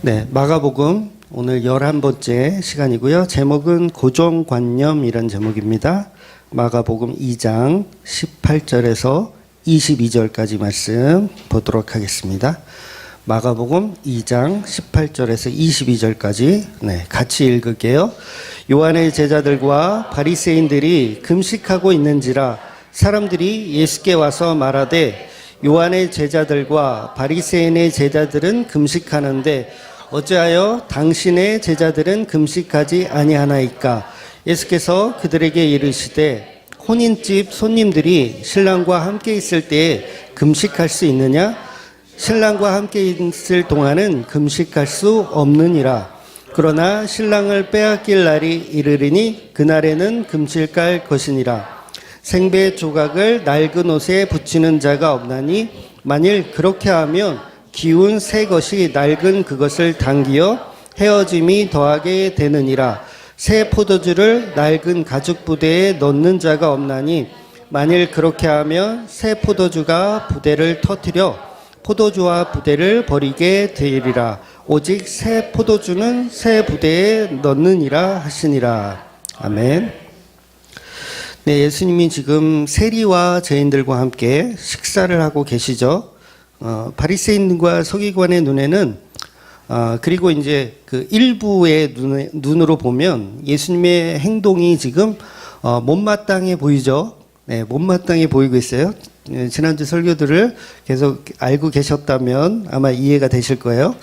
네, 마가복음 오늘 11번째 시간이고요. 제목은 고정관념이란 제목입니다. 마가복음 2장 18절에서 22절까지 말씀 보도록 하겠습니다. 마가복음 2장 18절에서 22절까지 같이 읽을게요. 요한의 제자들과 바리새인들이 금식하고 있는지라 사람들이 예수께 와서 말하되 요한의 제자들과 바리새인의 제자들은 금식하는데 어찌하여 당신의 제자들은 금식하지 아니하나이까? 예수께서 그들에게 이르시되 혼인집 손님들이 신랑과 함께 있을 때에 금식할 수 있느냐? 신랑과 함께 있을 동안은 금식할 수 없느니라. 그러나 신랑을 빼앗길 날이 이르리니 그날에는 금식할 것이니라. 생배 조각을 낡은 옷에 붙이는 자가 없나니 만일 그렇게 하면 기운 새 것이 낡은 그것을 당기어 헤어짐이 더하게 되느니라. 새 포도주를 낡은 가죽 부대에 넣는 자가 없나니 만일 그렇게 하면 새 포도주가 부대를 터뜨려 포도주와 부대를 버리게 되리라. 오직 새 포도주는 새 부대에 넣느니라 하시니라. 아멘. 네, 예수님이 지금 세리와 죄인들과 함께 식사를 하고 계시죠. 바리새인과 서기관의 눈에는 그리고 이제 그 일부의 눈으로 보면 예수님의 행동이 지금 못마땅해 보이죠. 네, 못마땅해 보이고 있어요. 지난주 설교들을 계속 알고 계셨다면 아마 이해가 되실 거예요.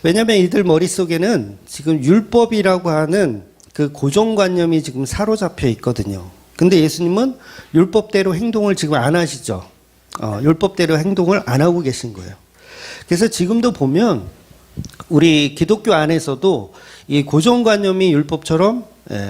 왜냐하면 이들 머릿속에는 지금 율법이라고 하는 그 고정관념이 지금 사로잡혀 있거든요. 근데 예수님은 율법대로 행동을 지금 안 하시죠. 율법대로 행동을 안 하고 계신 거예요. 그래서 지금도 보면 우리 기독교 안에서도 이 고정관념이 율법처럼,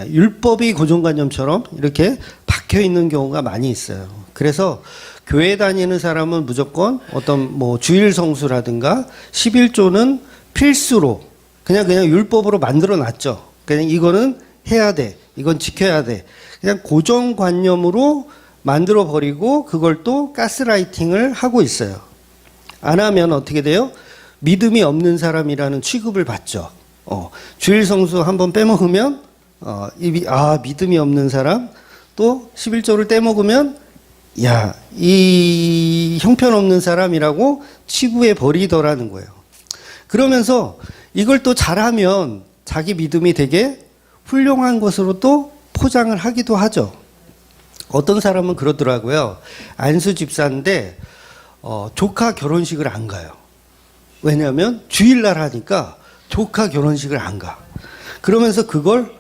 율법이 고정관념처럼 이렇게 박혀 있는 경우가 많이 있어요. 그래서 교회 다니는 사람은 무조건 어떤 주일 성수라든가 11조는 필수로 그냥 율법으로 만들어 놨죠. 그냥 이거는 해야 돼. 이건 지켜야 돼. 그냥 고정관념으로 만들어 버리고 그걸 또 가스라이팅을 하고 있어요. 안 하면 어떻게 돼요? 믿음이 없는 사람이라는 취급을 받죠. 주일 성수 한번 빼먹으면 믿음이 없는 사람, 또 11조를 떼먹으면 이 형편없는 사람이라고 취급해 버리더라는 거예요. 그러면서 이걸 또 잘하면 자기 믿음이 되게 훌륭한 것으로 또 포장을 하기도 하죠. 어떤 사람은 그러더라고요. 안수 집사인데 조카 결혼식을 안 가요. 왜냐하면 주일날 하니까 조카 결혼식을 안 가. 그러면서 그걸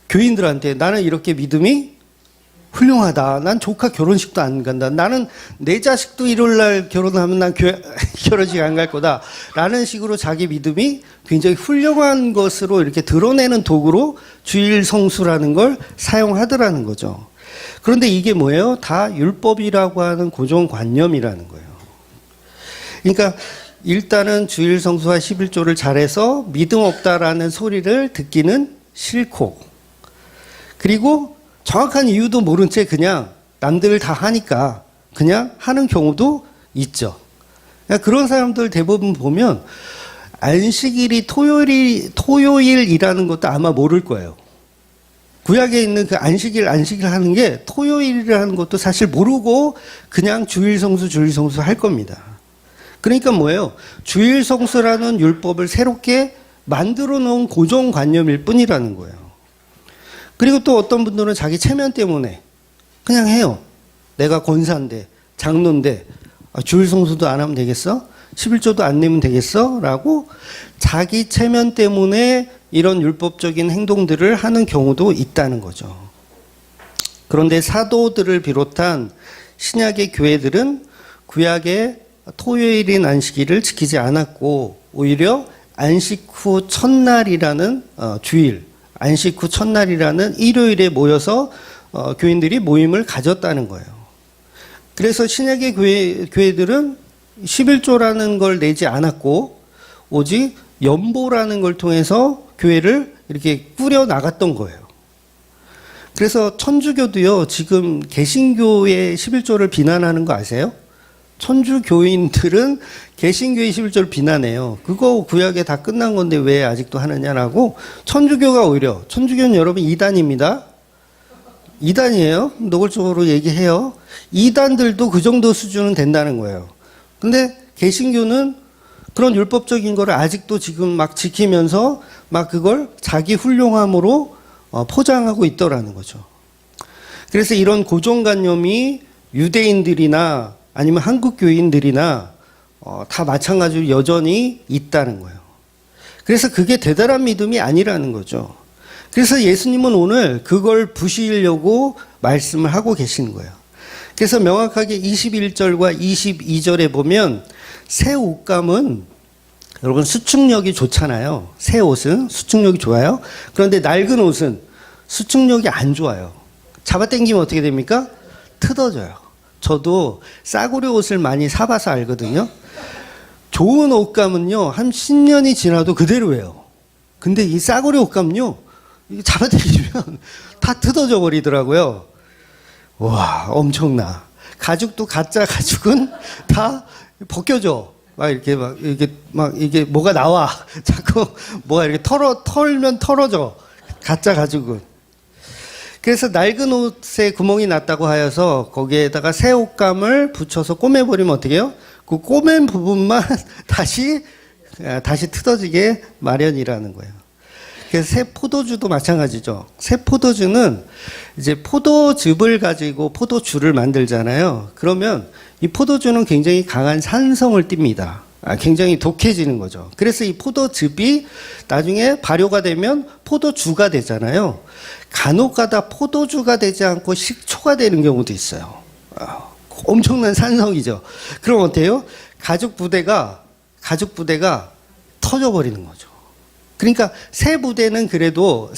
교인들한테 나는 이렇게 믿음이 훌륭하다. 난 조카 결혼식도 안 간다. 나는 내 자식도 일요일날 결혼하면 난 결혼식 안 갈 거다. 라는 식으로 자기 믿음이 굉장히 훌륭한 것으로 이렇게 드러내는 도구로 주일 성수라는 걸 사용하더라는 거죠. 그런데 이게 뭐예요? 다 율법이라고 하는 고정관념이라는 거예요. 그러니까 일단은 주일 성수와 11조를 잘해서 믿음 없다라는 소리를 듣기는 싫고, 그리고 정확한 이유도 모른 채 그냥 남들 다 하니까 그냥 하는 경우도 있죠. 그런 사람들 대부분 보면 안식일이 토요일이라는 것도 아마 모를 거예요. 구약에 있는 그 안식일 하는 게 토요일이라는 것도 사실 모르고 그냥 주일 성수 할 겁니다. 그러니까 뭐예요? 주일 성수라는 율법을 새롭게 만들어 놓은 고정관념일 뿐이라는 거예요. 그리고 또 어떤 분들은 자기 체면 때문에 그냥 해요. 내가 권사인데, 장로인데, 주일 성수도 안 하면 되겠어? 11조도 안 내면 되겠어? 라고 자기 체면 때문에 이런 율법적인 행동들을 하는 경우도 있다는 거죠. 그런데 사도들을 비롯한 신약의 교회들은 구약의 토요일인 안식일을 지키지 않았고 오히려 안식 후 첫날이라는 주일, 안식 후 첫날이라는 일요일에 모여서 교인들이 모임을 가졌다는 거예요. 그래서 신약의 교회들은 11조라는 걸 내지 않았고 오직 연보라는 걸 통해서 교회를 이렇게 꾸려 나갔던 거예요. 그래서 천주교도요, 지금 개신교의 11조를 비난하는 거 아세요? 천주교인들은 개신교의 11절 비난해요. 그거 구약에 다 끝난 건데 왜 아직도 하느냐라고. 천주교가 오히려, 천주교는 여러분 이단입니다. 이단이에요. 노골적으로 얘기해요. 이단들도 그 정도 수준은 된다는 거예요. 근데 개신교는 그런 율법적인 거를 아직도 지금 막 지키면서 막 그걸 자기 훌륭함으로 포장하고 있더라는 거죠. 그래서 이런 고정관념이 유대인들이나 아니면 한국교인들이나 다 마찬가지로 여전히 있다는 거예요. 그래서 그게 대단한 믿음이 아니라는 거죠. 그래서 예수님은 오늘 그걸 부시려고 말씀을 하고 계시는 거예요. 그래서 명확하게 21절과 22절에 보면 새 옷감은 여러분 수축력이 좋잖아요. 새 옷은 수축력이 좋아요. 그런데 낡은 옷은 수축력이 안 좋아요. 잡아당기면 어떻게 됩니까? 뜯어져요. 저도 싸구려 옷을 많이 사봐서 알거든요. 좋은 옷감은요, 한 10년이 지나도 그대로예요. 근데 이 싸구려 옷감은요, 잡아당기면 다 뜯어져 버리더라고요. 와, 엄청나. 가죽도 가짜 가죽은 다 벗겨져. 이게 뭐가 나와. 자꾸 뭐가 이렇게 털면 털어져. 가짜 가죽은. 그래서 낡은 옷에 구멍이 났다고 하여서 거기에다가 새 옷감을 붙여서 꼬매버리면 어떻게 해요? 그 꼬맨 부분만 다시 뜯어지게 마련이라는 거예요. 그래서 새 포도주도 마찬가지죠. 새 포도주는 이제 포도즙을 가지고 포도주를 만들잖아요. 그러면 이 포도주는 굉장히 강한 산성을 띱니다. 굉장히 독해지는 거죠. 그래서 이 포도즙이 나중에 발효가 되면 포도주가 되잖아요. 간혹가다 포도주가 되지 않고 식초가 되는 경우도 있어요. 엄청난 산성이죠. 그럼 어때요? 가죽 부대가 터져버리는 거죠. 그러니까 새 부대는 그래도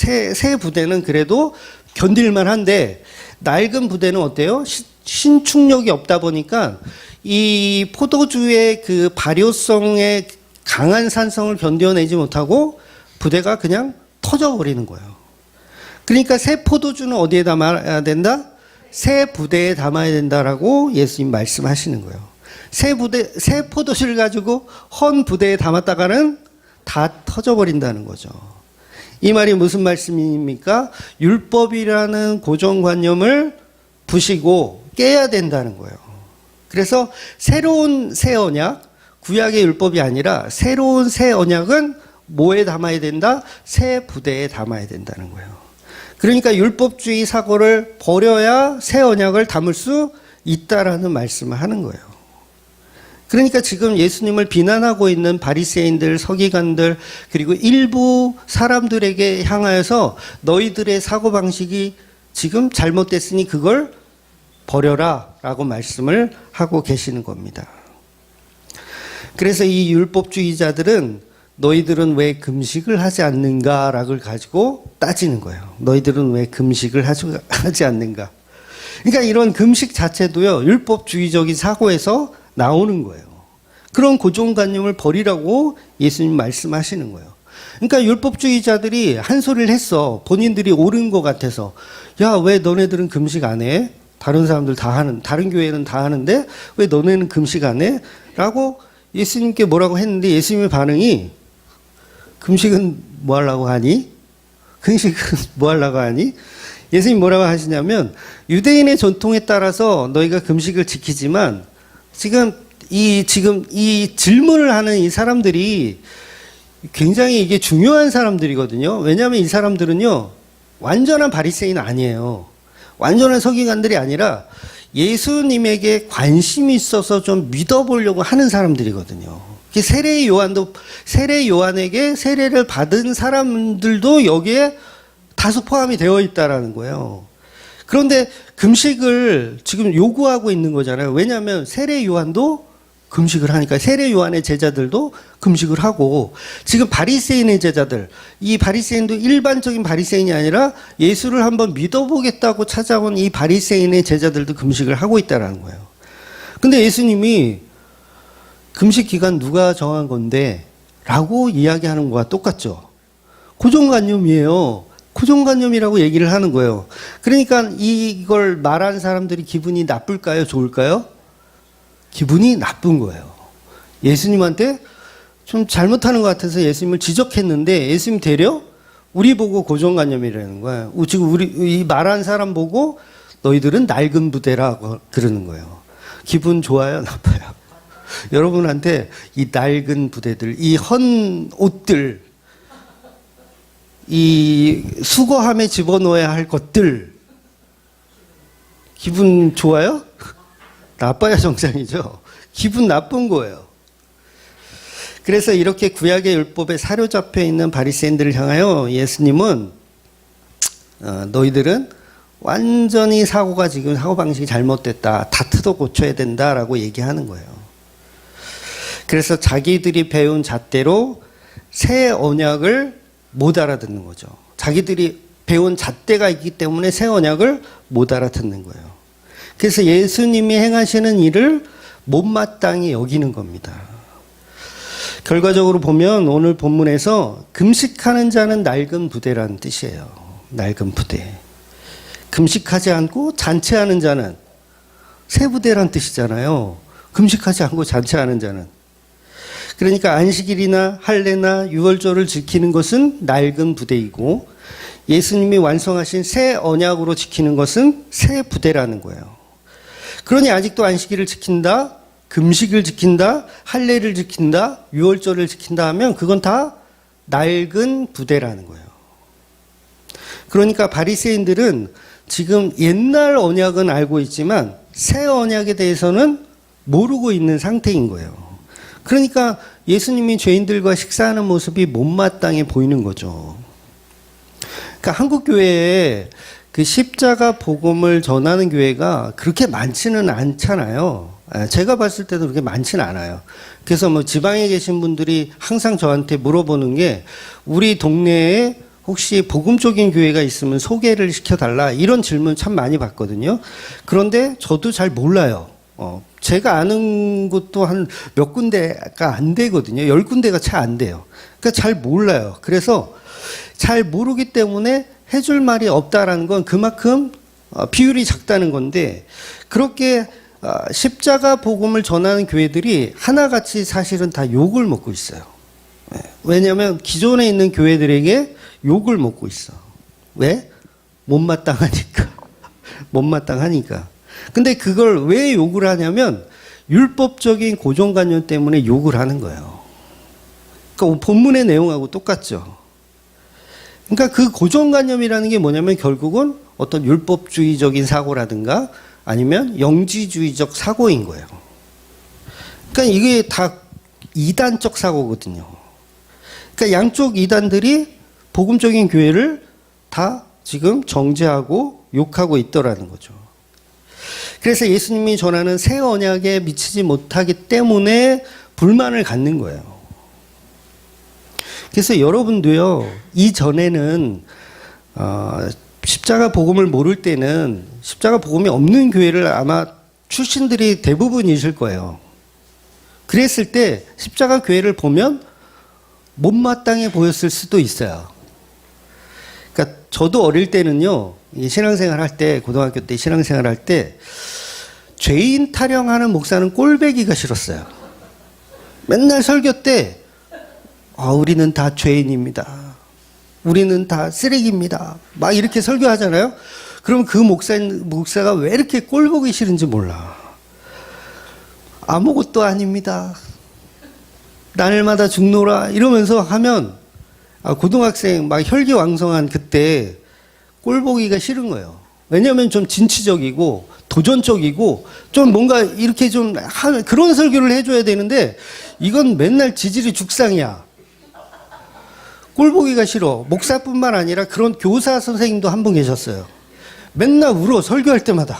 견딜만 한데 낡은 부대는 어때요? 신축력이 없다 보니까 이 포도주의 그 발효성의 강한 산성을 견뎌내지 못하고 부대가 그냥 터져버리는 거예요. 그러니까 새 포도주는 어디에 담아야 된다? 새 부대에 담아야 된다라고 예수님 말씀하시는 거예요. 새 포도주를 가지고 헌 부대에 담았다가는 다 터져버린다는 거죠. 이 말이 무슨 말씀입니까? 율법이라는 고정관념을 부시고 깨야 된다는 거예요. 그래서 새로운 새 언약, 구약의 율법이 아니라 새로운 새 언약은 뭐에 담아야 된다? 새 부대에 담아야 된다는 거예요. 그러니까 율법주의 사고를 버려야 새 언약을 담을 수 있다라는 말씀을 하는 거예요. 그러니까 지금 예수님을 비난하고 있는 바리새인들, 서기관들, 그리고 일부 사람들에게 향하여서 너희들의 사고방식이 지금 잘못됐으니 그걸 버려라 라고 말씀을 하고 계시는 겁니다. 그래서 이 율법주의자들은 너희들은 왜 금식을 하지 않는가라고 가지고 따지는 거예요. 너희들은 왜 금식을 하지 않는가. 그러니까 이런 금식 자체도요, 율법주의적인 사고에서 나오는 거예요. 그런 고정관념을 버리라고 예수님 말씀하시는 거예요. 그러니까 율법주의자들이 한 소리를 했어. 본인들이 옳은 것 같아서. 야, 왜 너네들은 금식 안 해? 다른 사람들 다른 교회는 다 하는데 왜 너네는 금식 안 해? 라고 예수님께 뭐라고 했는데 예수님의 반응이 금식은 뭐 하려고 하니? 금식은 뭐 하려고 하니? 예수님 뭐라고 하시냐면 유대인의 전통에 따라서 너희가 금식을 지키지만 지금 이 질문을 하는 이 사람들이 굉장히 이게 중요한 사람들이거든요. 왜냐하면 이 사람들은요, 완전한 바리새인 아니에요. 완전한 서기관들이 아니라 예수님에게 관심이 있어서 좀 믿어보려고 하는 사람들이거든요. 세례 요한에게 세례를 받은 사람들도 여기에 다수 포함이 되어 있다라는 거예요. 그런데 금식을 지금 요구하고 있는 거잖아요. 왜냐하면 세례 요한도 금식을 하니까 세례 요한의 제자들도 금식을 하고 지금 바리새인의 제자들, 이 바리새인도 일반적인 바리새인이 아니라 예수를 한번 믿어보겠다고 찾아온 이 바리새인의 제자들도 금식을 하고 있다라는 거예요. 근데 예수님이 금식 기간 누가 정한 건데? 라고 이야기하는 거와 똑같죠. 고정관념이에요. 고정관념이라고 얘기를 하는 거예요. 그러니까 이걸 말한 사람들이 기분이 나쁠까요? 좋을까요? 기분이 나쁜 거예요. 예수님한테 좀 잘못하는 것 같아서 예수님을 지적했는데 예수님 되려 우리 보고 고정관념이라는 거예요. 지금 우리 이 말한 사람 보고 너희들은 낡은 부대라고 그러는 거예요. 기분 좋아요, 나빠요? 여러분한테 이 낡은 부대들, 이 헌 옷들, 이 수거함에 집어넣어야 할 것들, 기분 좋아요? 나빠야 정상이죠. 기분 나쁜 거예요. 그래서 이렇게 구약의 율법에 사로잡혀 있는 바리새인들을 향하여 예수님은 너희들은 완전히 지금 사고방식이 잘못됐다. 다트도 고쳐야 된다라고 얘기하는 거예요. 그래서 자기들이 배운 잣대로 새 언약을 못 알아듣는 거죠. 자기들이 배운 잣대가 있기 때문에 새 언약을 못 알아듣는 거예요. 그래서 예수님이 행하시는 일을 못마땅히 여기는 겁니다. 결과적으로 보면 오늘 본문에서 금식하는 자는 낡은 부대라는 뜻이에요. 낡은 부대. 금식하지 않고 잔치하는 자는 새 부대라는 뜻이잖아요. 금식하지 않고 잔치하는 자는. 그러니까 안식일이나 할례나 유월절을 지키는 것은 낡은 부대이고 예수님이 완성하신 새 언약으로 지키는 것은 새 부대라는 거예요. 그러니 아직도 안식일을 지킨다, 금식을 지킨다, 할례를 지킨다, 유월절을 지킨다 하면 그건 다 낡은 부대라는 거예요. 그러니까 바리새인들은 지금 옛날 언약은 알고 있지만 새 언약에 대해서는 모르고 있는 상태인 거예요. 그러니까 예수님이 죄인들과 식사하는 모습이 못마땅해 보이는 거죠. 그러니까 한국 교회에 그 십자가 복음을 전하는 교회가 그렇게 많지는 않잖아요. 제가 봤을 때도 그렇게 많지는 않아요. 그래서 뭐 지방에 계신 분들이 항상 저한테 물어보는 게 우리 동네에 혹시 복음적인 교회가 있으면 소개를 시켜달라 이런 질문 참 많이 받거든요. 그런데 저도 잘 몰라요. 제가 아는 곳도 한 몇 군데가 안 되거든요. 10군데가 채 안 돼요. 그러니까 잘 몰라요. 그래서 잘 모르기 때문에 해줄 말이 없다라는 건 그만큼 비율이 작다는 건데 그렇게 십자가 복음을 전하는 교회들이 하나같이 사실은 다 욕을 먹고 있어요. 왜냐하면 기존에 있는 교회들에게 욕을 먹고 있어. 왜? 못마땅하니까. 못마땅하니까. 근데 그걸 왜 욕을 하냐면 율법적인 고정관념 때문에 욕을 하는 거예요. 그러니까 본문의 내용하고 똑같죠. 그러니까 그 고정관념이라는 게 뭐냐면 결국은 어떤 율법주의적인 사고라든가 아니면 영지주의적 사고인 거예요. 그러니까 이게 다 이단적 사고거든요. 그러니까 양쪽 이단들이 복음적인 교회를 다 지금 정죄하고 욕하고 있더라는 거죠. 그래서 예수님이 전하는 새 언약에 미치지 못하기 때문에 불만을 갖는 거예요. 그래서 여러분도요, 이전에는 십자가 복음을 모를 때는 십자가 복음이 없는 교회를 아마 출신들이 대부분이실 거예요. 그랬을 때 십자가 교회를 보면 못마땅해 보였을 수도 있어요. 그러니까 저도 어릴 때는요, 신앙생활 할 때, 고등학교 때 신앙생활 할 때 죄인 타령하는 목사는 꼴배기가 싫었어요. 맨날 설교 때 우리는 다 죄인입니다. 우리는 다 쓰레기입니다. 막 이렇게 설교하잖아요. 그럼 그 목사가 왜 이렇게 꼴보기 싫은지 몰라. 아무것도 아닙니다. 날마다 죽노라 이러면서 하면 고등학생 막 혈기왕성한 그때 꼴보기가 싫은 거예요. 왜냐하면 좀 진취적이고 도전적이고 좀 뭔가 이렇게 좀 그런 설교를 해줘야 되는데 이건 맨날 지질이 죽상이야. 꼴보기가 싫어. 목사뿐만 아니라 그런 교사 선생님도 한 분 계셨어요. 맨날 울어. 설교할 때마다.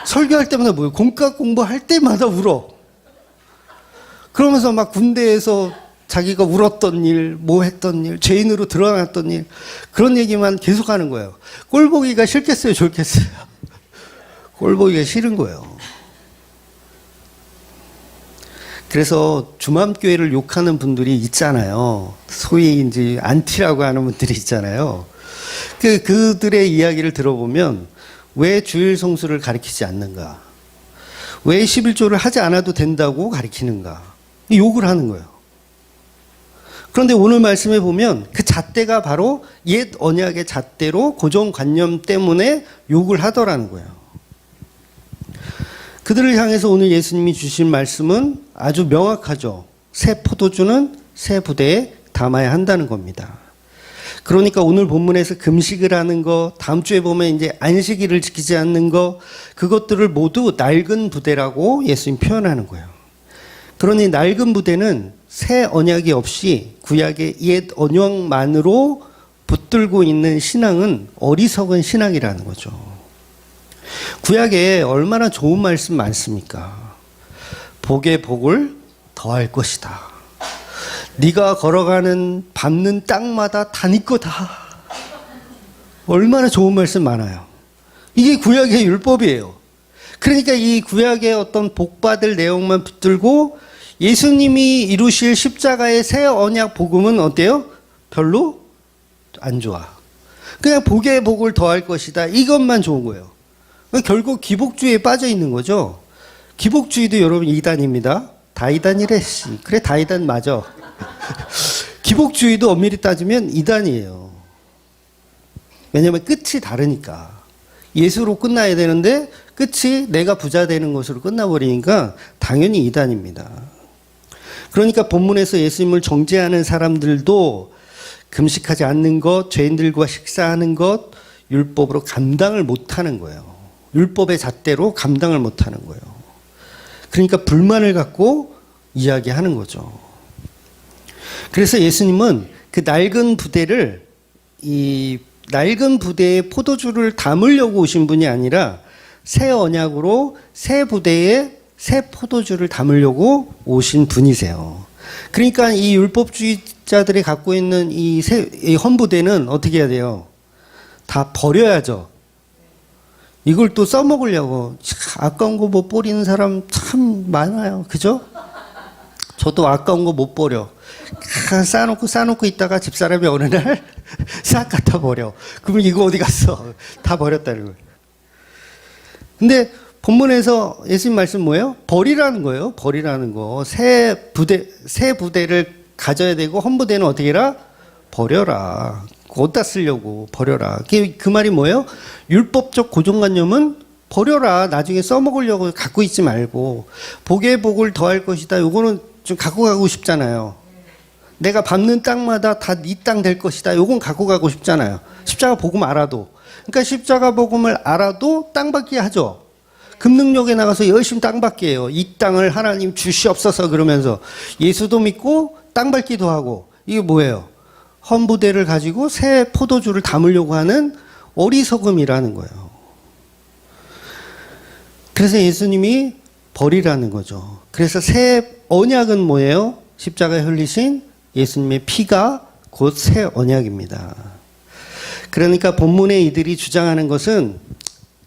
설교할 때마다 뭐예요? 공과 공부할 때마다 울어. 그러면서 막 군대에서 자기가 울었던 일, 뭐 했던 일, 죄인으로 드러났던 일, 그런 얘기만 계속 하는 거예요. 꼴보기가 싫겠어요, 좋겠어요? 꼴보기가 싫은 거예요. 그래서 주맘교회를 욕하는 분들이 있잖아요. 소위 이제 안티라고 하는 분들이 있잖아요. 그들의 이야기를 들어보면 왜 주일 성수를 가르치지 않는가? 왜 11조를 하지 않아도 된다고 가르치는가? 욕을 하는 거예요. 그런데 오늘 말씀에 보면 그 잣대가 바로 옛 언약의 잣대로 고정관념 때문에 욕을 하더라는 거예요. 그들을 향해서 오늘 예수님이 주신 말씀은 아주 명확하죠. 새 포도주는 새 부대에 담아야 한다는 겁니다. 그러니까 오늘 본문에서 금식을 하는 거, 다음 주에 보면 이제 안식일을 지키지 않는 거, 그것들을 모두 낡은 부대라고 예수님 표현하는 거예요. 그러니 낡은 부대는 새 언약이 없이 구약의 옛 언약만으로 붙들고 있는 신앙은 어리석은 신앙이라는 거죠. 구약에 얼마나 좋은 말씀 많습니까? 복의 복을 더할 것이다. 네가 걸어가는 밟는 땅마다 다 네 거다. 얼마나 좋은 말씀 많아요. 이게 구약의 율법이에요. 그러니까 이 구약의 어떤 복받을 내용만 붙들고 예수님이 이루실 십자가의 새 언약 복음은 어때요? 별로 안 좋아. 그냥 복의 복을 더할 것이다. 이것만 좋은 거예요. 결국 기복주의에 빠져 있는 거죠. 기복주의도 여러분 이단입니다. 다 이단이래. 그래 다 이단 맞아. 기복주의도 엄밀히 따지면 이단이에요. 왜냐하면 끝이 다르니까. 예수로 끝나야 되는데 끝이 내가 부자 되는 것으로 끝나버리니까 당연히 이단입니다. 그러니까 본문에서 예수님을 정죄하는 사람들도 금식하지 않는 것, 죄인들과 식사하는 것, 율법으로 감당을 못하는 거예요. 율법의 잣대로 감당을 못하는 거예요. 그러니까 불만을 갖고 이야기하는 거죠. 그래서 예수님은 그 낡은 부대를, 이 낡은 부대에 포도주를 담으려고 오신 분이 아니라 새 언약으로 새 부대에 새 포도주를 담으려고 오신 분이세요. 그러니까 이 율법주의자들이 갖고 있는 이 헌부대는 어떻게 해야 돼요? 다 버려야죠. 이걸 또 써먹으려고. 아까운 거 못 버리는 사람 참 많아요. 그죠? 저도 아까운 거 못 버려. 싸놓고 있다가 집사람이 어느 날 싹 갖다 버려. 그러면 이거 어디 갔어? 다 버렸다는 거예요. 근데 본문에서 예수님 말씀 뭐예요? 버리라는 거예요. 버리라는 거. 새 부대를 가져야 되고 헌부대는 어떻게 해라? 버려라. 어디다 쓰려고 버려라. 그 말이 뭐예요? 율법적 고정관념은 버려라. 나중에 써먹으려고 갖고 있지 말고. 복의 복을 더할 것이다. 요거는 좀 갖고 가고 싶잖아요. 내가 밟는 땅마다 다 네 땅 될 것이다. 요건 갖고 가고 싶잖아요. 십자가 복음 알아도. 그러니까 십자가 복음을 알아도 땅 밟기 하죠. 금능력에 나가서 열심히 땅 밟기 해요. 이 땅을 하나님 주시옵소서 그러면서 예수도 믿고 땅 밟기도 하고. 이게 뭐예요? 헌부대를 가지고 새 포도주를 담으려고 하는 어리석음이라는 거예요. 그래서 예수님이 버리라는 거죠. 그래서 새 언약은 뭐예요? 십자가에 흘리신 예수님의 피가 곧 새 언약입니다. 그러니까 본문에 이들이 주장하는 것은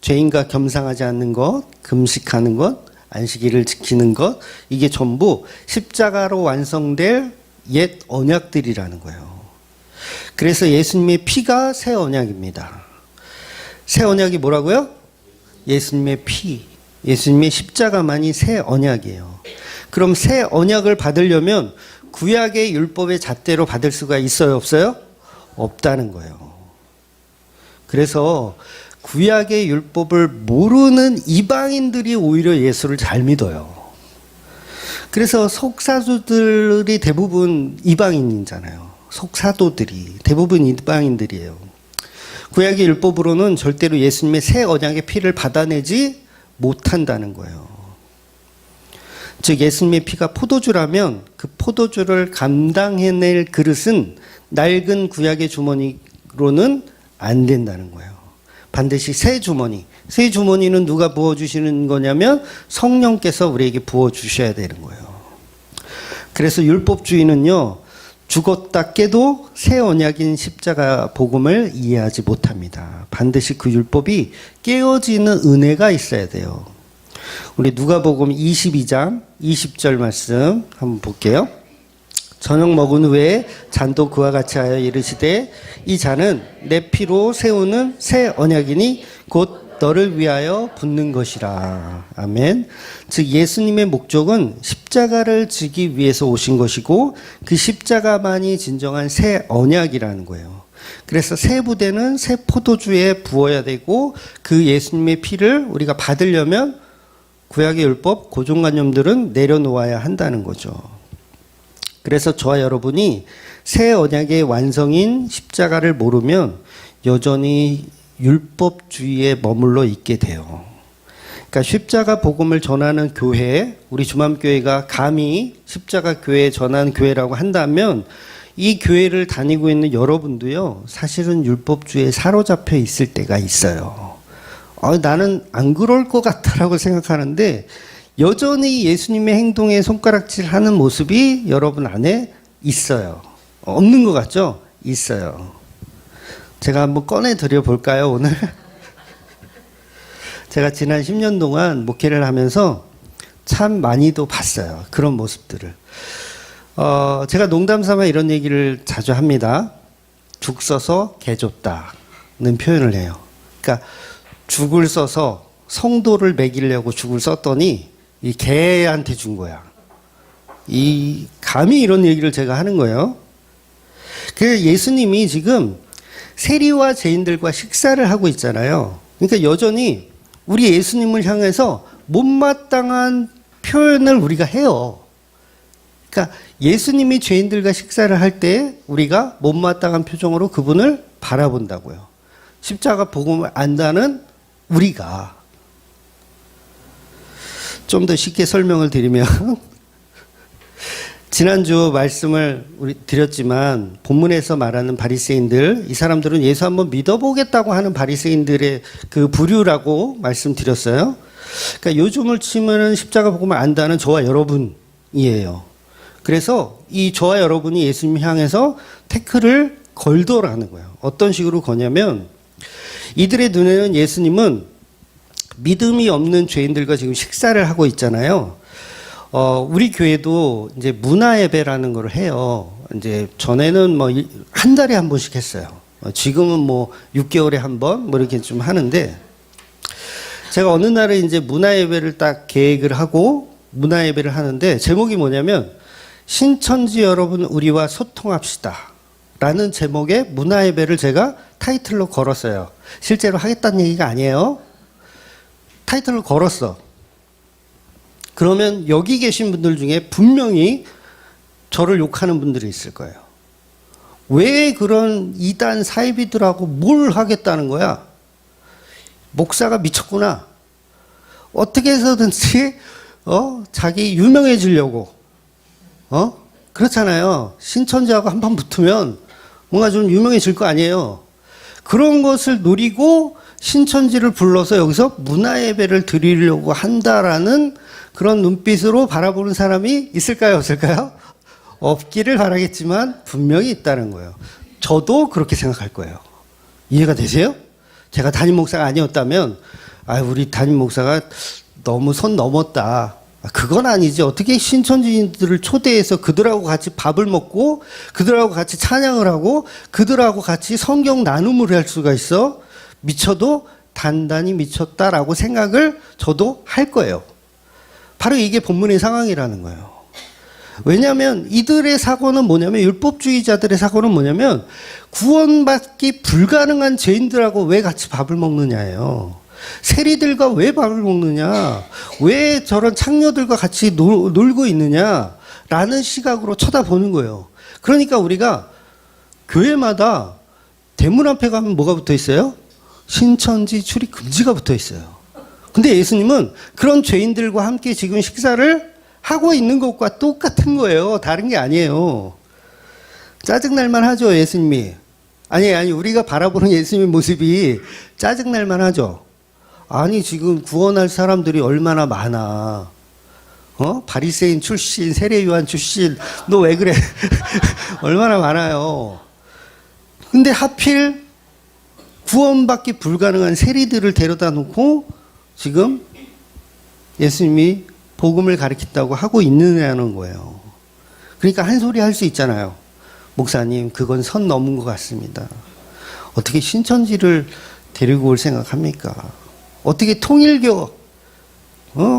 죄인과 겸상하지 않는 것, 금식하는 것, 안식일을 지키는 것, 이게 전부 십자가로 완성될 옛 언약들이라는 거예요. 그래서 예수님의 피가 새 언약입니다. 새 언약이 뭐라고요? 예수님의 피, 예수님의 십자가만이 새 언약이에요. 그럼 새 언약을 받으려면 구약의 율법의 잣대로 받을 수가 있어요, 없어요? 없다는 거예요. 그래서 구약의 율법을 모르는 이방인들이 오히려 예수를 잘 믿어요. 그래서 속사도들이 대부분 이방인이잖아요. 속사도들이 대부분 이방인들이에요. 구약의 율법으로는 절대로 예수님의 새 언약의 피를 받아내지 못한다는 거예요. 즉 예수님의 피가 포도주라면 그 포도주를 감당해낼 그릇은 낡은 구약의 주머니로는 안 된다는 거예요. 반드시 새 주머니. 새 주머니는 누가 부어주시는 거냐면 성령께서 우리에게 부어주셔야 되는 거예요. 그래서 율법주의는요, 죽었다 깨도 새 언약인 십자가 복음을 이해하지 못합니다. 반드시 그 율법이 깨어지는 은혜가 있어야 돼요. 우리 누가복음 22장 20절 말씀 한번 볼게요. 저녁 먹은 후에 잔도 그와 같이 하여 이르시되 이 잔은 내 피로 세우는 새 언약이니 곧 너를 위하여 붙는 것이라. 아멘. 즉 예수님의 목적은 십자가를 지기 위해서 오신 것이고 그 십자가만이 진정한 새 언약이라는 거예요. 그래서 새 부대는 새 포도주에 부어야 되고 그 예수님의 피를 우리가 받으려면 구약의 율법, 고정관념들은 내려놓아야 한다는 거죠. 그래서 저와 여러분이 새 언약의 완성인 십자가를 모르면 여전히 율법주의에 머물러 있게 돼요. 그러니까 십자가 복음을 전하는 교회, 우리 주맘교회가 감히 십자가 교회 전하는 교회라고 한다면 이 교회를 다니고 있는 여러분도요, 사실은 율법주의에 사로잡혀 있을 때가 있어요. 나는 안 그럴 것 같다라고 생각하는데 여전히 예수님의 행동에 손가락질 하는 모습이 여러분 안에 있어요. 없는 것 같죠? 있어요. 제가 한번 꺼내 드려 볼까요, 오늘? 제가 지난 10년 동안 목회를 하면서 참 많이도 봤어요. 그런 모습들을. 제가 농담 삼아 이런 얘기를 자주 합니다. 죽 써서 개 줬다는 표현을 해요. 그러니까 죽을 써서 성도를 먹이려고 죽을 썼더니 이 개한테 준 거야. 감히 이런 얘기를 제가 하는 거예요. 그 예수님이 지금 세리와 죄인들과 식사를 하고 있잖아요. 그러니까 여전히 우리 예수님을 향해서 못마땅한 표현을 우리가 해요. 그러니까 예수님이 죄인들과 식사를 할 때 우리가 못마땅한 표정으로 그분을 바라본다고요. 십자가 복음을 안다는 우리가. 좀 더 쉽게 설명을 드리면 지난주 말씀을 드렸지만 본문에서 말하는 바리새인들, 이 사람들은 예수 한번 믿어보겠다고 하는 바리새인들의 그 부류라고 말씀드렸어요. 그러니까 요즘을 치면은 십자가 복음을 안다는 저와 여러분이에요. 그래서 이 저와 여러분이 예수님 향해서 태클을 걸더라는 거예요. 어떤 식으로 거냐면 이들의 눈에는 예수님은 믿음이 없는 죄인들과 지금 식사를 하고 있잖아요. 우리 교회도 이제 문화 예배라는 걸 해요. 이제 전에는 뭐 한 달에 한 번씩 했어요. 지금은 뭐 6개월에 한 번 뭐 이렇게 좀 하는데 제가 어느 날에 이제 문화 예배를 딱 계획을 하고 문화 예배를 하는데 제목이 뭐냐면 신천지 여러분 우리와 소통합시다 라는 제목의 문화 예배를 제가 타이틀로 걸었어요. 실제로 하겠다는 얘기가 아니에요. 타이틀을 걸었어. 그러면 여기 계신 분들 중에 분명히 저를 욕하는 분들이 있을 거예요. 왜 그런 이단 사이비들하고 뭘 하겠다는 거야? 목사가 미쳤구나. 어떻게 해서든지 자기 유명해지려고 그렇잖아요. 신천지하고 한판 붙으면 뭔가 좀 유명해질 거 아니에요. 그런 것을 노리고 신천지를 불러서 여기서 문화예배를 드리려고 한다라는 그런 눈빛으로 바라보는 사람이 있을까요? 없을까요? 없기를 바라겠지만 분명히 있다는 거예요. 저도 그렇게 생각할 거예요. 이해가 되세요? 제가 담임 목사가 아니었다면 우리 담임 목사가 너무 선 넘었다. 그건 아니지. 어떻게 신천지인들을 초대해서 그들하고 같이 밥을 먹고 그들하고 같이 찬양을 하고 그들하고 같이 성경 나눔을 할 수가 있어? 미쳐도 단단히 미쳤다라고 생각을 저도 할 거예요. 바로 이게 본문의 상황이라는 거예요. 왜냐하면 이들의 사고는 뭐냐면 율법주의자들의 사고는 뭐냐면 구원받기 불가능한 죄인들하고 왜 같이 밥을 먹느냐예요. 세리들과 왜 밥을 먹느냐, 왜 저런 창녀들과 같이 놀고 있느냐라는 시각으로 쳐다보는 거예요. 그러니까 우리가 교회마다 대문 앞에 가면 뭐가 붙어 있어요? 신천지 출입 금지가 붙어 있어요. 근데 예수님은 그런 죄인들과 함께 지금 식사를 하고 있는 것과 똑같은 거예요. 다른 게 아니에요. 짜증날만 하죠, 예수님이. 아니, 우리가 바라보는 예수님의 모습이 짜증날만 하죠. 아니, 지금 구원할 사람들이 얼마나 많아. 바리새인 출신, 세례요한 출신, 너 왜 그래? 얼마나 많아요. 근데 하필 구원받기 불가능한 세리들을 데려다 놓고 지금 예수님이 복음을 가르친다고 하고 있느냐는 거예요. 그러니까 한 소리 할 수 있잖아요. 목사님, 그건 선 넘은 것 같습니다. 어떻게 신천지를 데리고 올 생각합니까? 어떻게 통일교,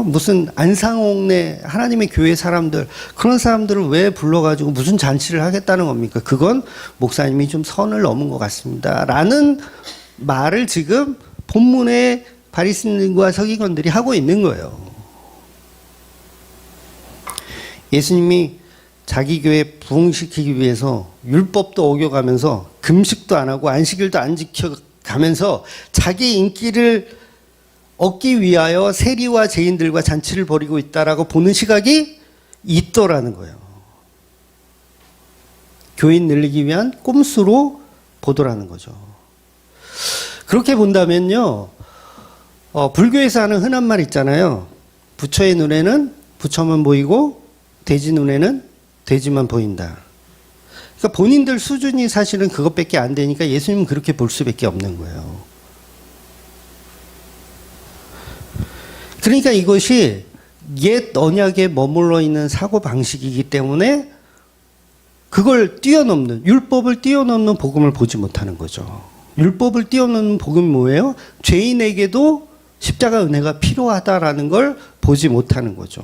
무슨 안상홍네 하나님의 교회 사람들, 그런 사람들을 왜 불러가지고 무슨 잔치를 하겠다는 겁니까? 그건 목사님이 좀 선을 넘은 것 같습니다. 라는 말을 지금 본문의 바리새인과 서기관들이 하고 있는 거예요. 예수님이 자기 교회 부흥시키기 위해서 율법도 어겨가면서 금식도 안 하고 안식일도 안 지켜가면서 자기 인기를 얻기 위하여 세리와 죄인들과 잔치를 벌이고 있다라고 보는 시각이 있더라는 거예요. 교인 늘리기 위한 꼼수로 보더라는 거죠. 그렇게 본다면요, 불교에서 하는 흔한 말 있잖아요. 부처의 눈에는 부처만 보이고 돼지 눈에는 돼지만 보인다. 그러니까 본인들 수준이 사실은 그것밖에 안 되니까 예수님은 그렇게 볼 수밖에 없는 거예요. 그러니까 이것이 옛 언약에 머물러 있는 사고 방식이기 때문에 그걸 뛰어넘는, 율법을 뛰어넘는 복음을 보지 못하는 거죠. 율법을 뛰어넘는 복음이 뭐예요? 죄인에게도 십자가 은혜가 필요하다라는 걸 보지 못하는 거죠.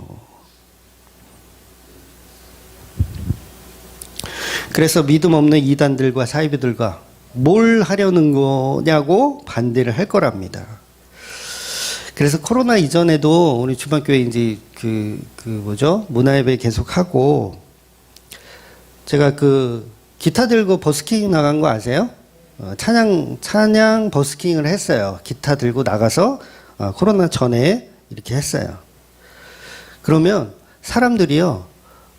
그래서 믿음 없는 이단들과 사이비들과 뭘 하려는 거냐고 반대를 할 거랍니다. 그래서 코로나 이전에도 우리 주방교회 이제 문화예배 계속하고, 제가 기타 들고 버스킹 나간 거 아세요? 찬양 버스킹을 했어요. 기타 들고 나가서 코로나 전에 이렇게 했어요. 그러면 사람들이요,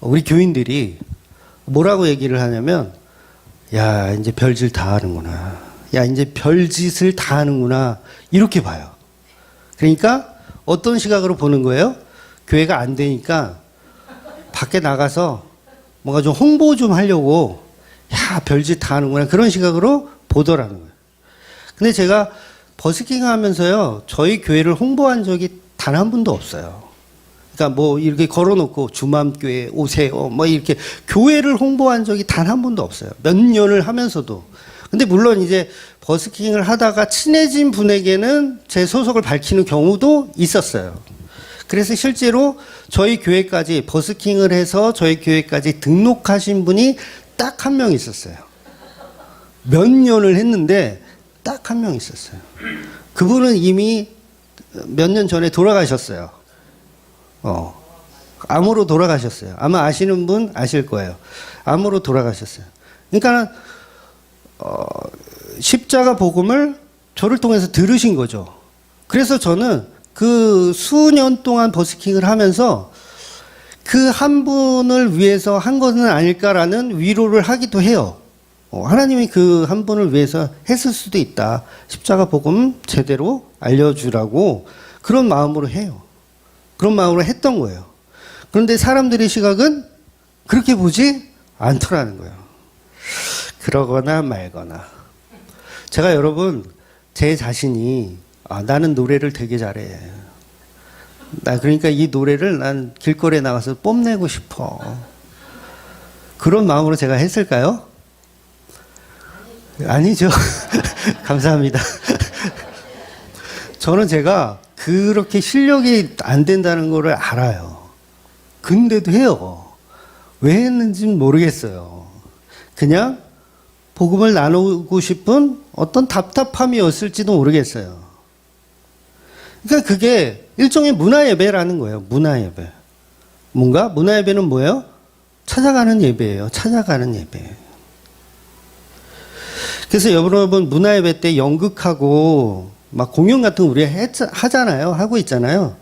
우리 교인들이 뭐라고 얘기를 하냐면, 야, 이제 별짓 다 하는구나. 야, 이제 별짓을 다 하는구나. 이렇게 봐요. 그러니까 어떤 시각으로 보는 거예요? 교회가 안 되니까 밖에 나가서 뭔가 좀 홍보 좀 하려고, 야, 별짓 다 하는구나. 그런 시각으로 보더라는 거예요. 근데 제가 버스킹 하면서요, 저희 교회를 홍보한 적이 단 한 번도 없어요. 그러니까 뭐 이렇게 걸어놓고 주맘교회 오세요, 뭐 이렇게 교회를 홍보한 적이 단 한 번도 없어요. 몇 년을 하면서도. 근데 물론 이제 버스킹을 하다가 친해진 분에게는 제 소속을 밝히는 경우도 있었어요. 그래서 실제로 저희 교회까지 버스킹을 해서 저희 교회까지 등록하신 분이 딱 한 명 있었어요. 몇 년을 했는데 딱 한 명 있었어요. 그분은 이미 몇 년 전에 돌아가셨어요. 암으로 돌아가셨어요. 아마 아시는 분 아실 거예요. 암으로 돌아가셨어요. 그러니까 십자가 복음을 저를 통해서 들으신 거죠. 그래서 저는 그 수년 동안 버스킹을 하면서 그 한 분을 위해서 한 것은 아닐까라는 위로를 하기도 해요. 하나님이 그 한 분을 위해서 했을 수도 있다. 십자가 복음 제대로 알려주라고 그런 마음으로 해요. 그런 마음으로 했던 거예요. 그런데 사람들의 시각은 그렇게 보지 않더라는 거예요. 그러거나 말거나. 제가 여러분, 제 자신이, 나는 노래를 되게 잘해. 그러니까 이 노래를 난 길거리에 나가서 뽐내고 싶어. 그런 마음으로 제가 했을까요? 아니죠. 감사합니다. 저는 제가 그렇게 실력이 안 된다는 거를 알아요. 근데도 해요. 왜 했는지는 모르겠어요. 그냥 복음을 나누고 싶은 어떤 답답함이었을지도 모르겠어요. 그러니까 그게 일종의 문화예배라는 거예요. 문화예배. 뭔가? 문화예배는 뭐예요? 찾아가는 예배예요. 찾아가는 예배. 그래서 여러분, 문화예배 때 연극하고 막 공연 같은 거 우리가 하잖아요. 하고 있잖아요.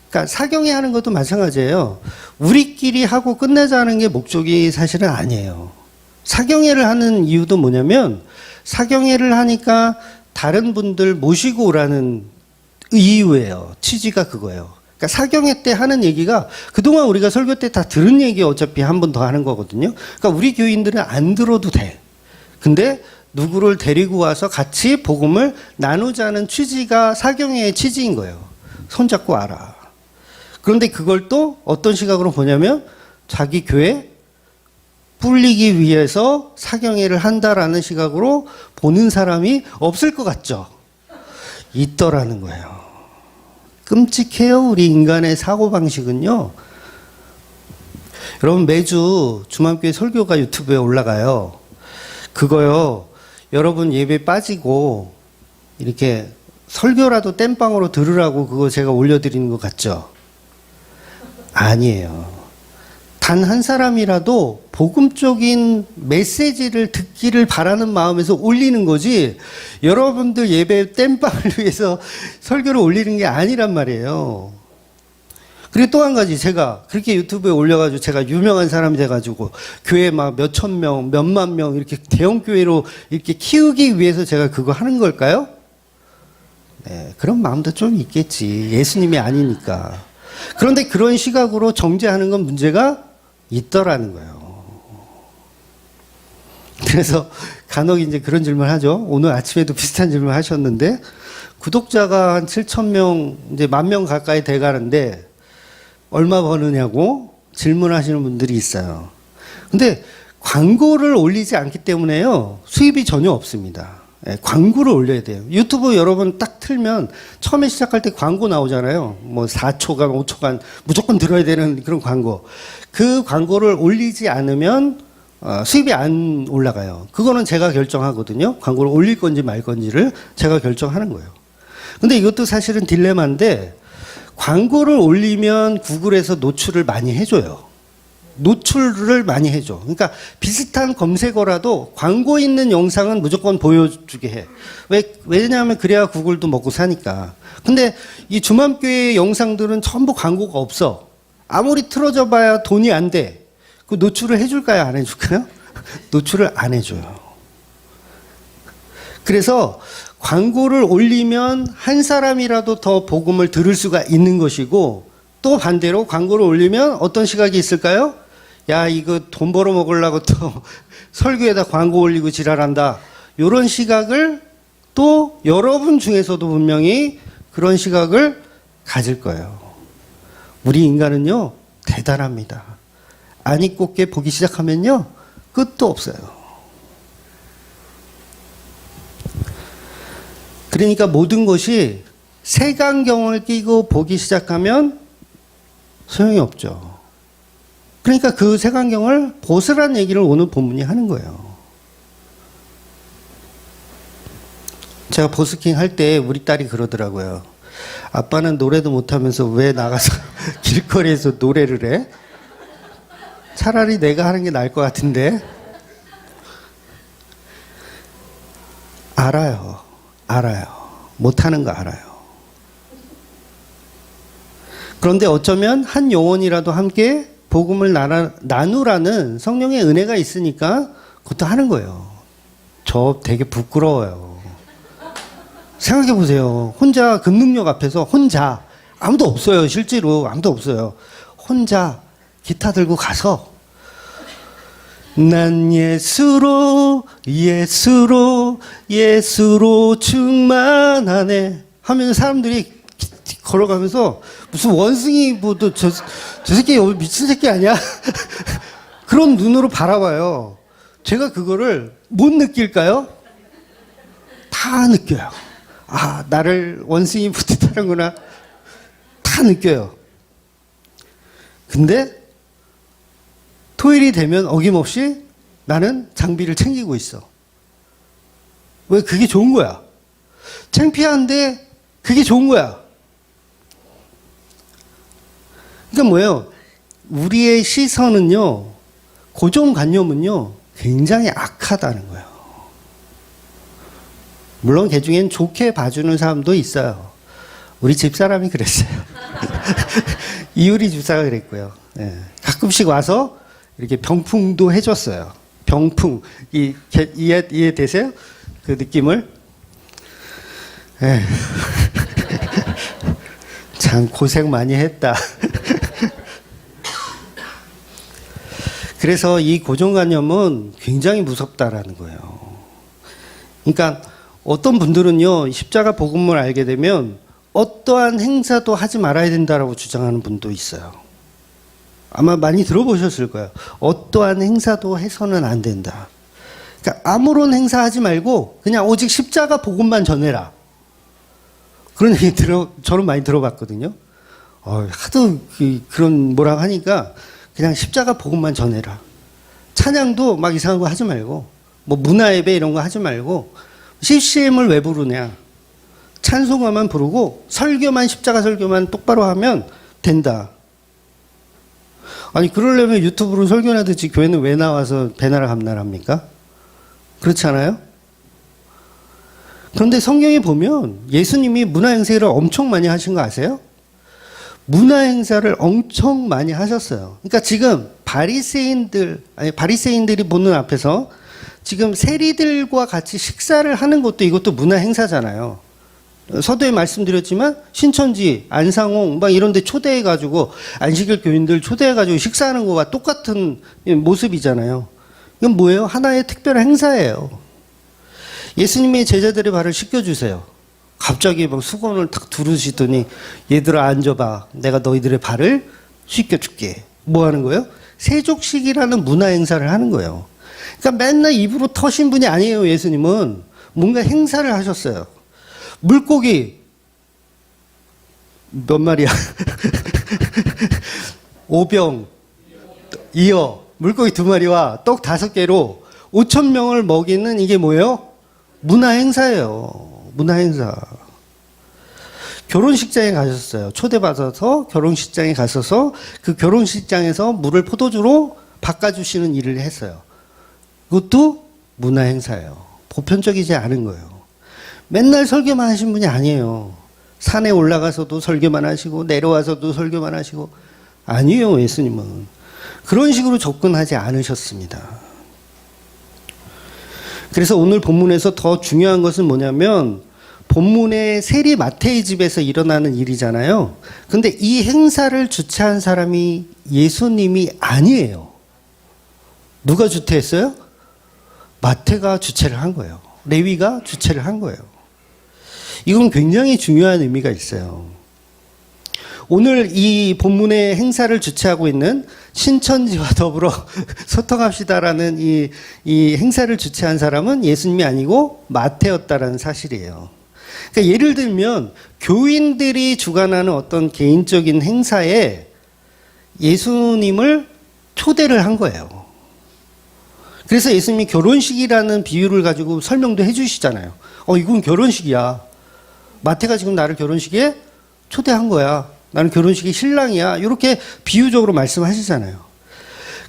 그러니까 사경회 하는 것도 마찬가지예요. 우리끼리 하고 끝내자는 게 목적이 사실은 아니에요. 사경회를 하는 이유도 뭐냐면, 사경회를 하니까 다른 분들 모시고 오라는 이유예요. 취지가 그거예요. 그러니까 사경회 때 하는 얘기가 그동안 우리가 설교 때 다 들은 얘기 어차피 한 번 더 하는 거거든요. 그러니까 우리 교인들은 안 들어도 돼. 근데 누구를 데리고 와서 같이 복음을 나누자는 취지가 사경회의 취지인 거예요. 손잡고 와라. 그런데 그걸 또 어떤 시각으로 보냐면, 자기 교회 불리기 위해서 사경회를 한다라는 시각으로 보는 사람이 없을 것 같죠. 있더라는 거예요. 끔찍해요. 우리 인간의 사고방식은요. 여러분, 매주 주맘교회 설교가 유튜브에 올라가요. 그거요, 여러분 예배 빠지고 이렇게 설교라도 땜빵으로 들으라고 그거 제가 올려드리는 것 같죠? 아니에요. 단 한 사람이라도 복음적인 메시지를 듣기를 바라는 마음에서 올리는 거지, 여러분들 예배 땜빵을 위해서 설교를 올리는 게 아니란 말이에요. 그리고 또 한 가지, 제가 그렇게 유튜브에 올려가지고 제가 유명한 사람이 돼가지고 교회 막 몇천 명, 몇만 명 이렇게 대형 교회로 이렇게 키우기 위해서 제가 그거 하는 걸까요? 네, 그런 마음도 좀 있겠지. 예수님이 아니니까. 그런데 그런 시각으로 정죄하는 건 문제가 있더라는 거예요. 그래서 간혹 이제 그런 질문을 하죠. 오늘 아침에도 비슷한 질문을 하셨는데, 구독자가 한 7,000명, 이제 10,000명 가까이 돼 가는데 얼마 버느냐고 질문하시는 분들이 있어요. 근데 광고를 올리지 않기 때문에요, 수입이 전혀 없습니다. 예, 광고를 올려야 돼요. 유튜브 여러분 딱 틀면 처음에 시작할 때 광고 나오잖아요. 뭐 4초간, 5초간 무조건 들어야 되는 그런 광고. 그 광고를 올리지 않으면 수입이 안 올라가요. 그거는 제가 결정하거든요. 광고를 올릴 건지 말 건지를 제가 결정하는 거예요. 근데 이것도 사실은 딜레마인데, 광고를 올리면 구글에서 노출을 많이 해줘요. 노출을 많이 해줘. 그러니까 비슷한 검색어라도 광고 있는 영상은 무조건 보여주게 해. 왜냐하면 그래야 구글도 먹고 사니까. 근데 이 주맘교회 영상들은 전부 광고가 없어. 아무리 틀어져 봐야 돈이 안 돼. 그 노출을 해줄까요? 안 해줄까요? 노출을 안 해줘요. 그래서 광고를 올리면 한 사람이라도 더 복음을 들을 수가 있는 것이고, 또 반대로 광고를 올리면 어떤 시각이 있을까요? 야, 이거 돈 벌어 먹으려고 또 설교에다 광고 올리고 지랄한다. 이런 시각을 또 여러분 중에서도 분명히 그런 시각을 가질 거예요. 우리 인간은요, 대단합니다. 아니 꼽게 보기 시작하면요, 끝도 없어요. 그러니까 모든 것이 색안경을 끼고 보기 시작하면 소용이 없죠. 그러니까 그 색안경을 벗으라는 얘기를 오늘 본문이 하는 거예요. 제가 버스킹 할 때 우리 딸이 그러더라고요. 아빠는 노래도 못하면서 왜 나가서 길거리에서 노래를 해? 차라리 내가 하는 게 나을 것 같은데. 알아요. 못하는 거 알아요. 그런데 어쩌면 한 영혼이라도 함께 복음을 나누라는 성령의 은혜가 있으니까 그것도 하는 거예요. 저 되게 부끄러워요. 생각해 보세요. 혼자 금능력 앞에서 혼자, 아무도 없어요. 실제로 아무도 없어요. 혼자 기타 들고 가서 난 예수로 충만하네 하면 사람들이 걸어가면서 무슨 원숭이 뭐도 저 새끼 미친 새끼 아니야? 그런 눈으로 바라봐요. 제가 그거를 못 느낄까요? 다 느껴요. 아, 나를 원숭이 보듯 하는구나. 다 느껴요. 근데 토요일이 되면 어김없이 나는 장비를 챙기고 있어. 왜? 그게 좋은 거야. 창피한데 그게 좋은 거야. 그러니까 뭐예요? 우리의 시선은요, 고정관념은요, 굉장히 악하다는 거예요. 물론 그 중엔 좋게 봐주는 사람도 있어요. 우리 집사람이 그랬어요. 이유리 집사가 그랬고요. 네. 가끔씩 와서 이렇게 병풍도 해줬어요. 병풍. 이해되세요? 그 느낌을? 참 고생 많이 했다. 그래서 이 고정관념은 굉장히 무섭다라는 거예요. 그러니까 어떤 분들은요, 십자가 복음을 알게 되면 어떠한 행사도 하지 말아야 된다라고 주장하는 분도 있어요. 아마 많이 들어보셨을 거예요. 어떠한 행사도 해서는 안 된다. 그러니까 아무런 행사 하지 말고 그냥 오직 십자가 복음만 전해라. 그런 얘기 저는 많이 들어봤거든요. 하도 그런 뭐라고 하니까 그냥 십자가 복음만 전해라. 찬양도 막 이상한 거 하지 말고, 뭐 문화 예배 이런 거 하지 말고, CCM을 왜 부르냐. 찬송가만 부르고 설교만, 십자가 설교만 똑바로 하면 된다. 아니, 그러려면 유튜브로 설교나 듣지 교회는 왜 나와서 배나라 감나라 합니까? 그렇지 않아요? 그런데 성경에 보면 예수님이 문화 행사를 엄청 많이 하신 거 아세요? 문화 행사를 엄청 많이 하셨어요. 그러니까 지금 바리새인들이 보는 앞에서 지금 세리들과 같이 식사를 하는 것도 이것도 문화 행사잖아요. 서두에 말씀드렸지만 신천지, 안상홍 막 이런 데 초대해가지고 안식일 교인들 초대해가지고 식사하는 거와 똑같은 모습이잖아요. 이건 뭐예요? 하나의 특별한 행사예요. 예수님의 제자들의 발을 씻겨주세요. 갑자기 막 수건을 탁 두르시더니 얘들아 앉아봐. 내가 너희들의 발을 씻겨줄게. 뭐 하는 거예요? 세족식이라는 문화 행사를 하는 거예요. 그러니까 맨날 입으로 터신 분이 아니에요. 예수님은 뭔가 행사를 하셨어요. 물고기 몇 마리야? 5병, 이어, 물고기 2마리와 떡 5개로 5,000명을 먹이는 이게 뭐예요? 문화 행사예요. 문화 행사. 결혼식장에 가셨어요. 초대받아서 결혼식장에 가셔서 그 결혼식장에서 물을 포도주로 바꿔주시는 일을 했어요. 그것도 문화 행사예요. 보편적이지 않은 거예요. 맨날 설교만 하신 분이 아니에요. 산에 올라가서도 설교만 하시고 내려와서도 설교만 하시고 아니에요. 예수님은 그런 식으로 접근하지 않으셨습니다. 그래서 오늘 본문에서 더 중요한 것은 뭐냐면 본문의 세리 마태의 집에서 일어나는 일이잖아요. 근데 이 행사를 주최한 사람이 예수님이 아니에요. 누가 주최했어요? 마태가 주최를 한 거예요. 레위가 주최를 한 거예요. 이건 굉장히 중요한 의미가 있어요. 오늘 이 본문의 행사를 주최하고 있는 신천지와 더불어 소통합시다라는 이 행사를 주최한 사람은 예수님이 아니고 마태였다라는 사실이에요. 그러니까 예를 들면 교인들이 주관하는 어떤 개인적인 행사에 예수님을 초대를 한 거예요. 그래서 예수님이 결혼식이라는 비유를 가지고 설명도 해주시잖아요. 이건 결혼식이야. 마태가 지금 나를 결혼식에 초대한 거야. 나는 결혼식의 신랑이야. 이렇게 비유적으로 말씀하시잖아요.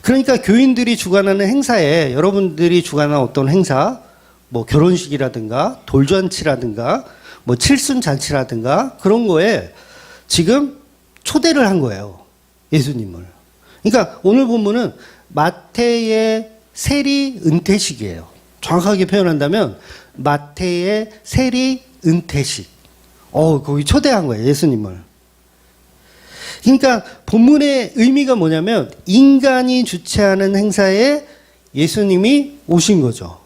그러니까 교인들이 주관하는 행사에 여러분들이 주관하는 어떤 행사, 뭐 결혼식이라든가 돌잔치라든가 뭐 칠순잔치라든가 그런 거에 지금 초대를 한 거예요. 예수님을. 그러니까 오늘 본문은 마태의 세리 은퇴식이에요. 정확하게 표현한다면 마태의 세리 은퇴식. 거기 초대한 거예요. 예수님을. 그러니까 본문의 의미가 뭐냐면 인간이 주최하는 행사에 예수님이 오신 거죠.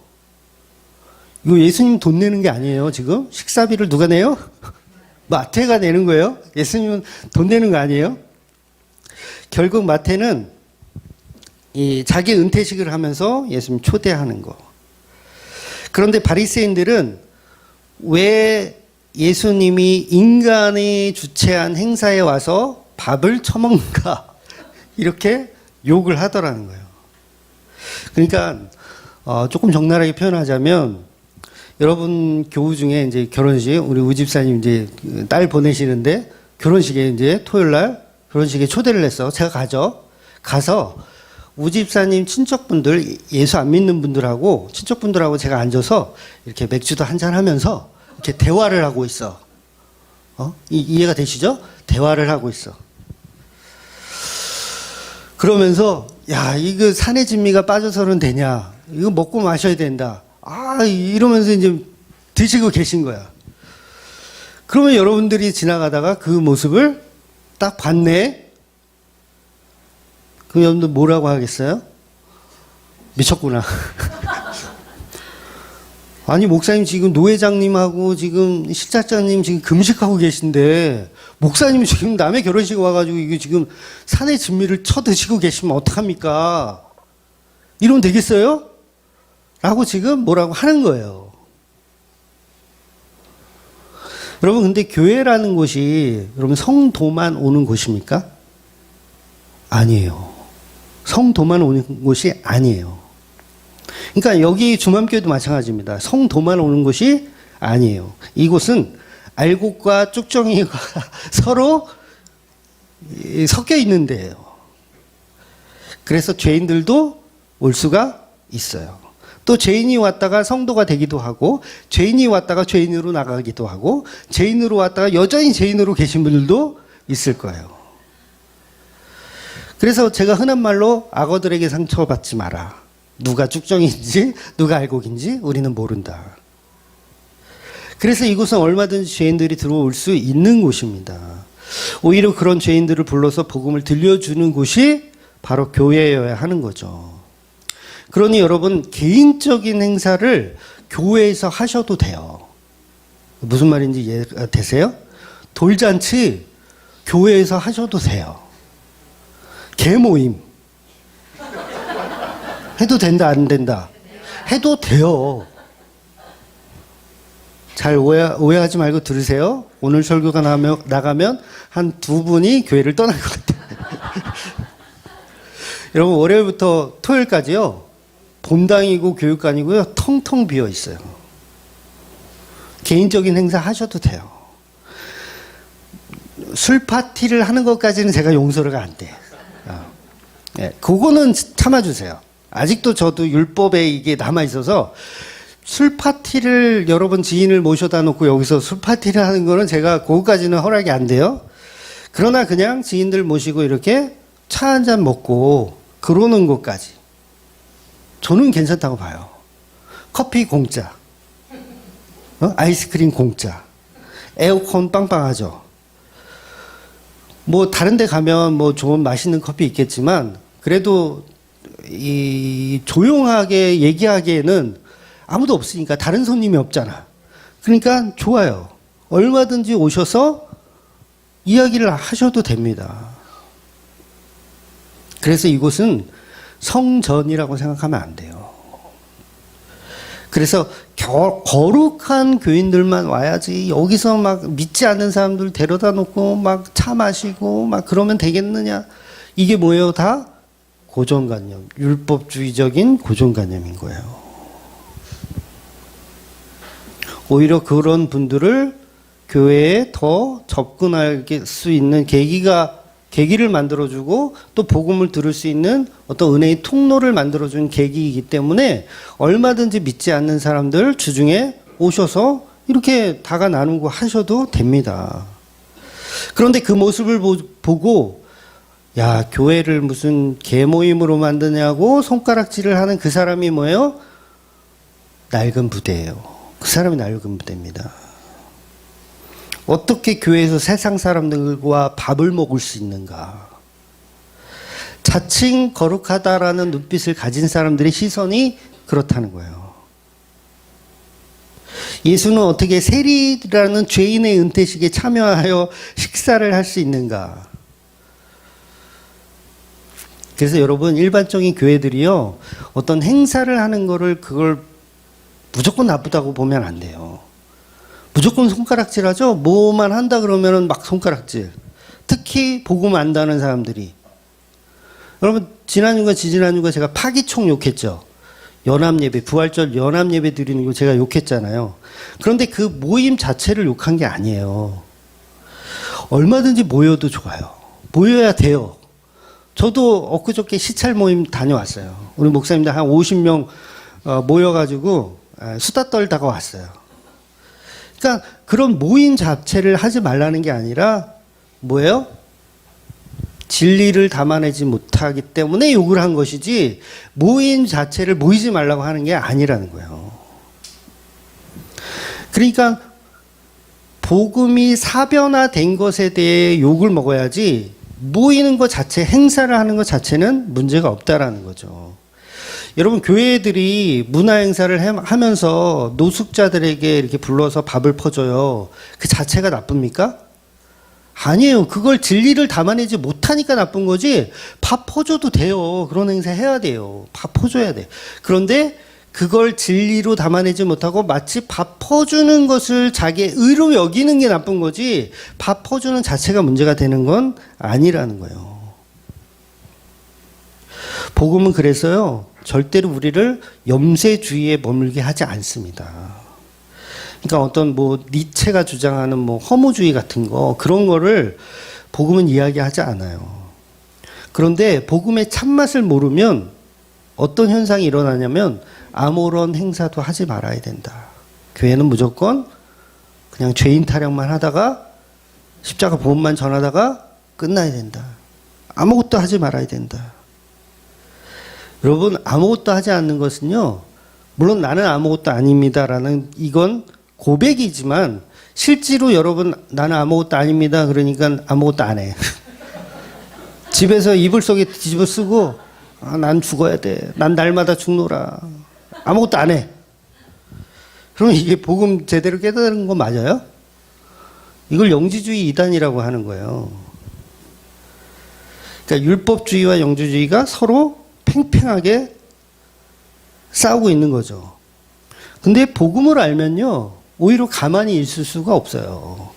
이거 예수님 돈 내는 게 아니에요. 지금 식사비를 누가 내요? 마태가 내는 거예요. 예수님은 돈 내는 거 아니에요. 결국 마태는 이 자기 은퇴식을 하면서 예수님 초대하는 거. 그런데 바리새인들은 왜 예수님이 인간이 주최한 행사에 와서 밥을 처먹는가 이렇게 욕을 하더라는 거예요. 그러니까 조금 적나라하게 표현하자면 여러분 교우 중에 이제 결혼식 우리 우집사님 이제 딸 보내시는데 결혼식에 이제 토요일 날 결혼식에 초대를 했어. 제가 가서 우집사님 친척분들 예수 안 믿는 분들하고 친척분들하고 제가 앉아서 이렇게 맥주도 한잔 하면서 이렇게 대화를 하고 있어. 이해가 되시죠? 대화를 하고 있어. 그러면서 야 이거 산의 진미가 빠져서는 되냐? 이거 먹고 마셔야 된다. 이러면서 이제 드시고 계신 거야. 그러면 여러분들이 지나가다가 그 모습을 딱 봤네. 그럼 여러분들 뭐라고 하겠어요? 미쳤구나. 아니 목사님 지금 노회장님하고 지금 실장님 지금 금식하고 계신데 목사님 지금 남의 결혼식 와가지고 이거 지금 산의 진미를 쳐드시고 계시면 어떡합니까? 이러면 되겠어요? 라고 지금 뭐라고 하는 거예요. 여러분, 근데 교회라는 곳이 여러분 성도만 오는 곳입니까? 아니에요. 성도만 오는 곳이 아니에요. 그러니까 여기 주맘교회도 마찬가지입니다. 성도만 오는 곳이 아니에요. 이곳은 알곡과 쭉정이가 서로 섞여 있는 데예요. 그래서 죄인들도 올 수가 있어요. 또 죄인이 왔다가 성도가 되기도 하고, 죄인이 왔다가 죄인으로 나가기도 하고, 죄인으로 왔다가 여전히 죄인으로 계신 분들도 있을 거예요. 그래서 제가 흔한 말로 악어들에게 상처받지 마라. 누가 쭉정인지 누가 알곡인지 우리는 모른다. 그래서 이곳은 얼마든지 죄인들이 들어올 수 있는 곳입니다. 오히려 그런 죄인들을 불러서 복음을 들려주는 곳이 바로 교회여야 하는 거죠. 그러니 여러분, 개인적인 행사를 교회에서 하셔도 돼요. 무슨 말인지 이해가 되세요? 돌잔치 교회에서 하셔도 돼요. 개모임 해도 된다, 안 된다? 해도 돼요. 잘 오해하지 말고 들으세요. 오늘 설교가 나가면 한 두 분이 교회를 떠날 것 같아요. 여러분, 월요일부터 토요일까지요, 본당이고 교육관이고요, 텅텅 비어 있어요. 개인적인 행사 하셔도 돼요. 술 파티를 하는 것까지는 제가 용서가 안 돼요. 네, 그거는 참아주세요. 아직도 저도 율법에 이게 남아있어서 술 파티를 여러분 지인을 모셔다 놓고 여기서 술 파티를 하는 거는 제가 그거까지는 허락이 안 돼요. 그러나 그냥 지인들 모시고 이렇게 차 한잔 먹고 그러는 것까지 저는 괜찮다고 봐요. 커피 공짜, 아이스크림 공짜, 에어컨 빵빵하죠. 뭐 다른 데 가면 뭐 좋은 맛있는 커피 있겠지만 그래도 이 조용하게 얘기하기에는 아무도 없으니까, 다른 손님이 없잖아. 그러니까 좋아요. 얼마든지 오셔서 이야기를 하셔도 됩니다. 그래서 이곳은 성전이라고 생각하면 안 돼요. 그래서 거룩한 교인들만 와야지 여기서 막 믿지 않는 사람들 데려다 놓고 막 차 마시고 막 그러면 되겠느냐. 이게 뭐예요? 다 고정관념, 율법주의적인 고정관념인 거예요. 오히려 그런 분들을 교회에 더 접근할 수 있는 계기를 만들어주고 또 복음을 들을 수 있는 어떤 은혜의 통로를 만들어주는 계기이기 때문에 얼마든지 믿지 않는 사람들 주중에 오셔서 이렇게 다가 나누고 하셔도 됩니다. 그런데 그 모습을 보고 야, 교회를 무슨 개모임으로 만드냐고 손가락질을 하는 그 사람이 뭐예요? 낡은 부대예요. 그 사람이 낡은 부대입니다. 어떻게 교회에서 세상 사람들과 밥을 먹을 수 있는가? 자칭 거룩하다라는 눈빛을 가진 사람들의 시선이 그렇다는 거예요. 예수는 어떻게 세리라는 죄인의 은퇴식에 참여하여 식사를 할 수 있는가? 그래서 여러분, 일반적인 교회들이요, 어떤 행사를 하는 거를 그걸 무조건 나쁘다고 보면 안 돼요. 무조건 손가락질 하죠? 뭐만 한다 그러면은 막 손가락질. 특히 복음 안다는 사람들이. 여러분, 지난주가 지지난주가 제가 파기총 욕했죠. 연합예배, 부활절 연합예배 드리는 거 제가 욕했잖아요. 그런데 그 모임 자체를 욕한 게 아니에요. 얼마든지 모여도 좋아요. 모여야 돼요. 저도 엊그저께 시찰 모임 다녀왔어요. 우리 목사님들 한 50명 모여가지고 수다 떨다가 왔어요. 그러니까 그런 모임 자체를 하지 말라는 게 아니라 뭐예요? 진리를 담아내지 못하기 때문에 욕을 한 것이지 모임 자체를 모이지 말라고 하는 게 아니라는 거예요. 그러니까 복음이 사변화된 것에 대해 욕을 먹어야지 모이는 것 자체, 행사를 하는 것 자체는 문제가 없다라는 거죠. 여러분, 교회들이 문화 행사를 하면서 노숙자들에게 이렇게 불러서 밥을 퍼줘요. 그 자체가 나쁩니까? 아니에요. 그걸 진리를 담아내지 못하니까 나쁜 거지. 밥 퍼줘도 돼요. 그런 행사 해야 돼요. 밥 퍼줘야 돼. 그런데 그걸 진리로 담아내지 못하고 마치 밥 퍼주는 것을 자기의 의로 여기는 게 나쁜 거지 밥 퍼주는 자체가 문제가 되는 건 아니라는 거예요. 복음은 그래서요 절대로 우리를 염세주의에 머물게 하지 않습니다. 그러니까 어떤 뭐 니체가 주장하는 뭐 허무주의 같은 거 그런 거를 복음은 이야기하지 않아요. 그런데 복음의 참맛을 모르면 어떤 현상이 일어나냐면 아무런 행사도 하지 말아야 된다. 교회는 무조건 그냥 죄인 타령만 하다가 십자가 복음만 전하다가 끝나야 된다. 아무것도 하지 말아야 된다. 여러분 아무것도 하지 않는 것은요 물론 나는 아무것도 아닙니다라는 이건 고백이지만 실제로 여러분 나는 아무것도 아닙니다 그러니까 아무것도 안 해. 집에서 이불 속에 뒤집어 쓰고 아, 난 죽어야 돼. 난 날마다 죽노라. 아무것도 안 해. 그러면 이게 복음 제대로 깨달은 거 맞아요? 이걸 영지주의 이단이라고 하는 거예요. 그러니까 율법주의와 영지주의가 서로 팽팽하게 싸우고 있는 거죠. 근데 복음을 알면요 오히려 가만히 있을 수가 없어요.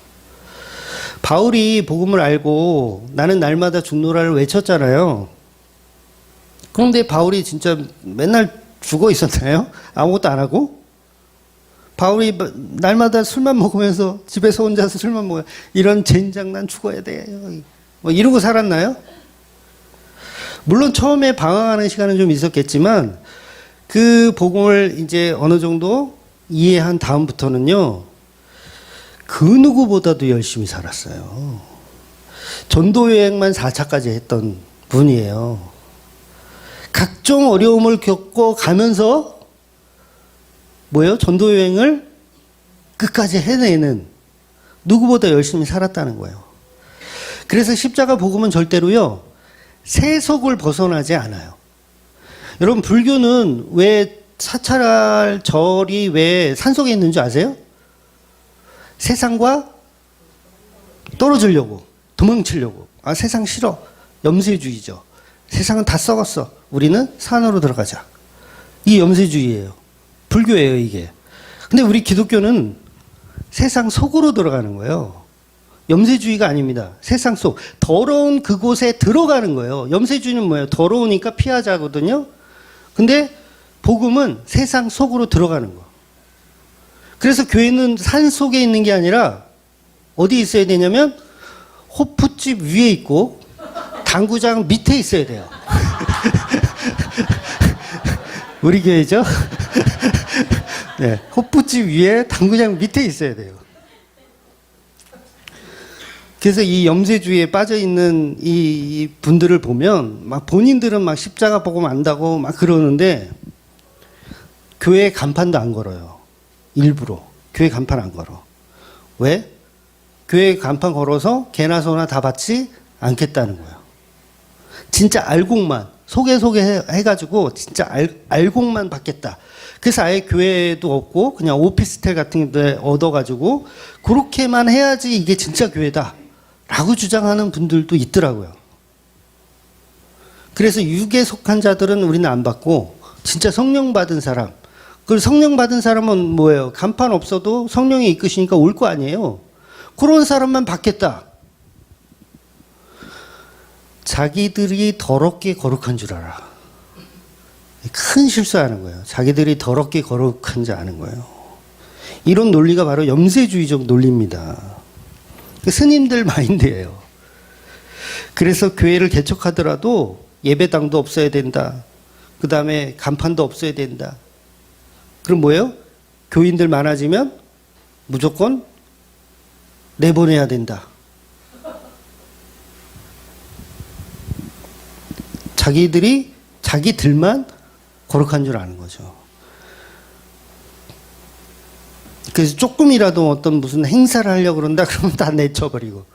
바울이 복음을 알고 나는 날마다 죽노라를 외쳤잖아요. 그런데 바울이 진짜 맨날 죽어 있었나요? 아무것도 안 하고? 바울이 날마다 술만 먹으면서 집에서 혼자서 술만 먹어요. 이런 젠장 난 죽어야 돼. 뭐 이러고 살았나요? 물론 처음에 방황하는 시간은 좀 있었겠지만 그 복음을 이제 어느 정도 이해한 다음부터는요. 그 누구보다도 열심히 살았어요. 전도여행만 4차까지 했던 분이에요. 각종 어려움을 겪고 가면서 뭐예요? 전도여행을 끝까지 해내는 누구보다 열심히 살았다는 거예요. 그래서 십자가 복음은 절대로요. 세속을 벗어나지 않아요. 여러분 불교는 왜 사찰절이 왜 산속에 있는 줄 아세요? 세상과 떨어지려고 도망치려고. 아 세상 싫어. 염세주의죠. 세상은 다 썩었어. 우리는 산으로 들어가자. 이게 염세주의예요. 불교예요 이게. 근데 우리 기독교는 세상 속으로 들어가는 거예요. 염세주의가 아닙니다. 세상 속 더러운 그곳에 들어가는 거예요. 염세주의는 뭐예요? 더러우니까 피하자거든요. 근데 복음은 세상 속으로 들어가는 거. 그래서 교회는 산 속에 있는 게 아니라 어디 있어야 되냐면 호프집 위에 있고 당구장 밑에 있어야 돼요. 우리 교회죠? 네, 호프집 위에 당구장 밑에 있어야 돼요. 그래서 이 염세주의에 빠져 있는 이 분들을 보면 막 본인들은 막 십자가 복음 안다고 막 그러는데 교회 간판도 안 걸어요. 일부러 교회 간판 안 걸어. 왜? 교회 간판 걸어서 개나 소나 다 받지 않겠다는 거예요. 진짜 알곡만 소개 해가지고 진짜 알곡만 받겠다. 그래서 아예 교회도 없고 그냥 오피스텔 같은 데 얻어가지고 그렇게만 해야지 이게 진짜 교회다 라고 주장하는 분들도 있더라고요. 그래서 육에 속한 자들은 우리는 안 받고 진짜 성령 받은 사람, 그 성령 받은 사람은 뭐예요? 간판 없어도 성령이 이끄시니까 올 거 아니에요. 그런 사람만 받겠다. 자기들이 더럽게 거룩한 줄 알아. 큰 실수하는 거예요. 자기들이 더럽게 거룩한 줄 아는 거예요. 이런 논리가 바로 염세주의적 논리입니다. 스님들 마인드예요. 그래서 교회를 개척하더라도 예배당도 없어야 된다. 그 다음에 간판도 없어야 된다. 그럼 뭐예요? 교인들 많아지면 무조건 내보내야 된다. 자기들만 거룩한 줄 아는 거죠. 그래서 조금이라도 어떤 무슨 행사를 하려고 그런다 그러면 다 내쳐버리고,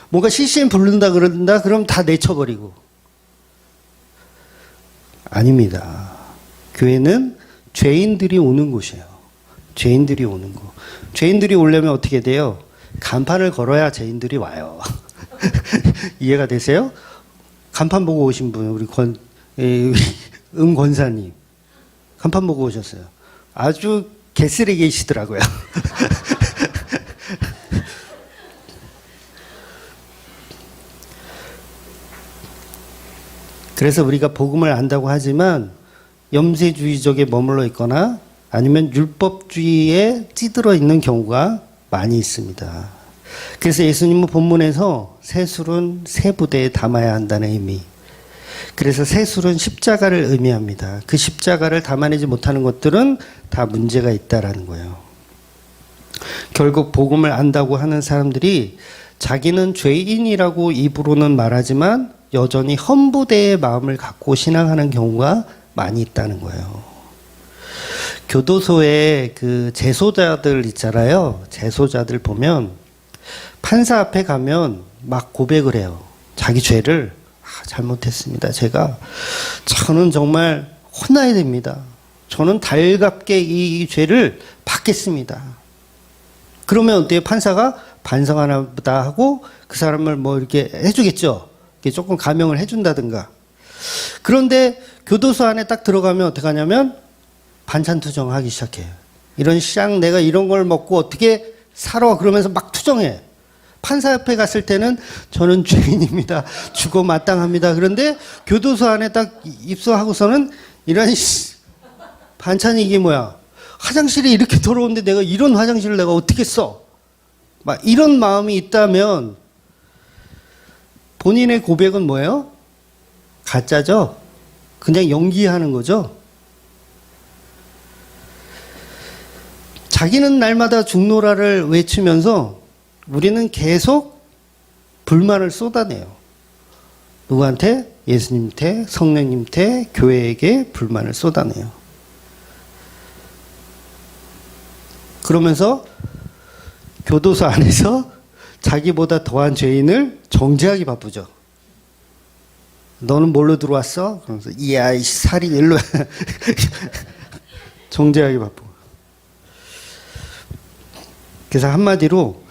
뭔가 CCM 부른다 그런다 그럼 다 내쳐버리고. 아닙니다. 교회는 죄인들이 오는 곳이에요. 죄인들이 오는 곳. 죄인들이 오려면 어떻게 돼요? 간판을 걸어야 죄인들이 와요. 이해가 되세요? 간판 보고 오신 분, 우리 은 권사님. 간판 보고 오셨어요. 아주 개쓰레기시더라고요. 그래서 우리가 복음을 안다고 하지만 염세주의적에 머물러 있거나 아니면 율법주의에 찌들어 있는 경우가 많이 있습니다. 그래서 예수님은 본문에서 새술은 새 부대에 담아야 한다는 의미. 그래서 새술은 십자가를 의미합니다. 그 십자가를 담아내지 못하는 것들은 다 문제가 있다라는 거예요. 결국 복음을 안다고 하는 사람들이 자기는 죄인이라고 입으로는 말하지만 여전히 험부대의 마음을 갖고 신앙하는 경우가 많이 있다는 거예요. 교도소에 그 재소자들 있잖아요. 재소자들 보면 판사 앞에 가면 막 고백을 해요. 자기 죄를 잘못했습니다. 저는 정말 혼나야 됩니다. 저는 달갑게 이 죄를 받겠습니다. 그러면 어때요? 판사가 반성하나 보다 하고 그 사람을 뭐 이렇게 해주겠죠. 이렇게 조금 감형을 해준다든가. 그런데 교도소 안에 딱 들어가면 어떻게 하냐면 반찬 투정하기 시작해요. 이런 쌍 내가 이런 걸 먹고 어떻게 살아 그러면서 막 투정해. 판사 옆에 갔을 때는 저는 죄인입니다. 죽어 마땅합니다. 그런데 교도소 안에 딱 입소하고서는 이런 반찬이 이게 뭐야. 화장실이 이렇게 더러운데 내가 이런 화장실을 내가 어떻게 써? 막 이런 마음이 있다면 본인의 고백은 뭐예요? 가짜죠? 그냥 연기하는 거죠? 자기는 날마다 죽노라를 외치면서 우리는 계속 불만을 쏟아내요. 누구한테? 예수님한테, 성령님한테, 교회에게 불만을 쏟아내요. 그러면서 교도소 안에서 자기보다 더한 죄인을 정죄하기 바쁘죠. 너는 뭘로 들어왔어? 그러면서 이야 이 살인 일로 정죄하기 바쁘고. 그래서 한마디로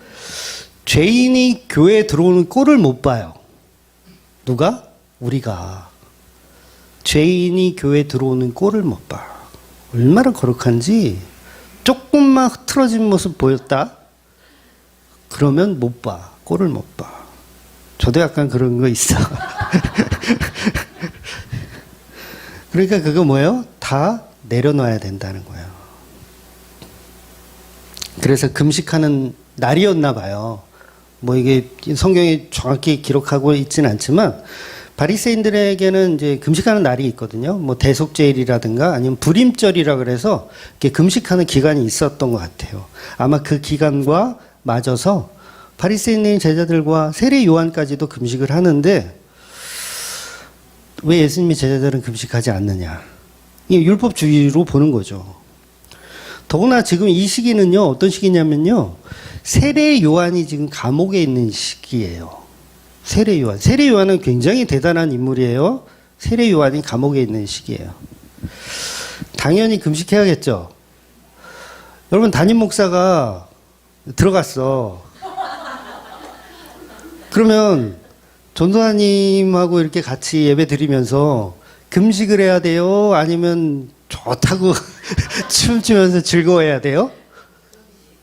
죄인이 교회에 들어오는 꼴을 못 봐요. 누가? 우리가. 죄인이 교회에 들어오는 꼴을 못 봐. 얼마나 거룩한지. 조금만 흐트러진 모습 보였다? 그러면 못 봐. 꼴을 못 봐. 저도 약간 그런 거 있어. 그러니까 그거 뭐예요? 다 내려놔야 된다는 거예요. 그래서 금식하는 날이었나 봐요. 뭐 이게 성경에 정확히 기록하고 있지는 않지만 바리새인들에게는 이제 금식하는 날이 있거든요. 뭐 대속죄일이라든가 아니면 불임절이라 그래서 이렇게 금식하는 기간이 있었던 것 같아요. 아마 그 기간과 맞아서 바리새인의 제자들과 세례 요한까지도 금식을 하는데 왜 예수님의 제자들은 금식하지 않느냐? 이 율법주의로 보는 거죠. 더구나 지금 이 시기는요, 어떤 시기냐면요, 세례 요한이 지금 감옥에 있는 시기예요. 세례 요한. 세례 요한은 굉장히 대단한 인물이에요. 세례 요한이 감옥에 있는 시기예요. 당연히 금식해야겠죠. 여러분, 담임 목사가 들어갔어. 그러면 전도사님하고 이렇게 같이 예배 드리면서 금식을 해야 돼요? 아니면 좋다고 춤추면서 즐거워해야 돼요?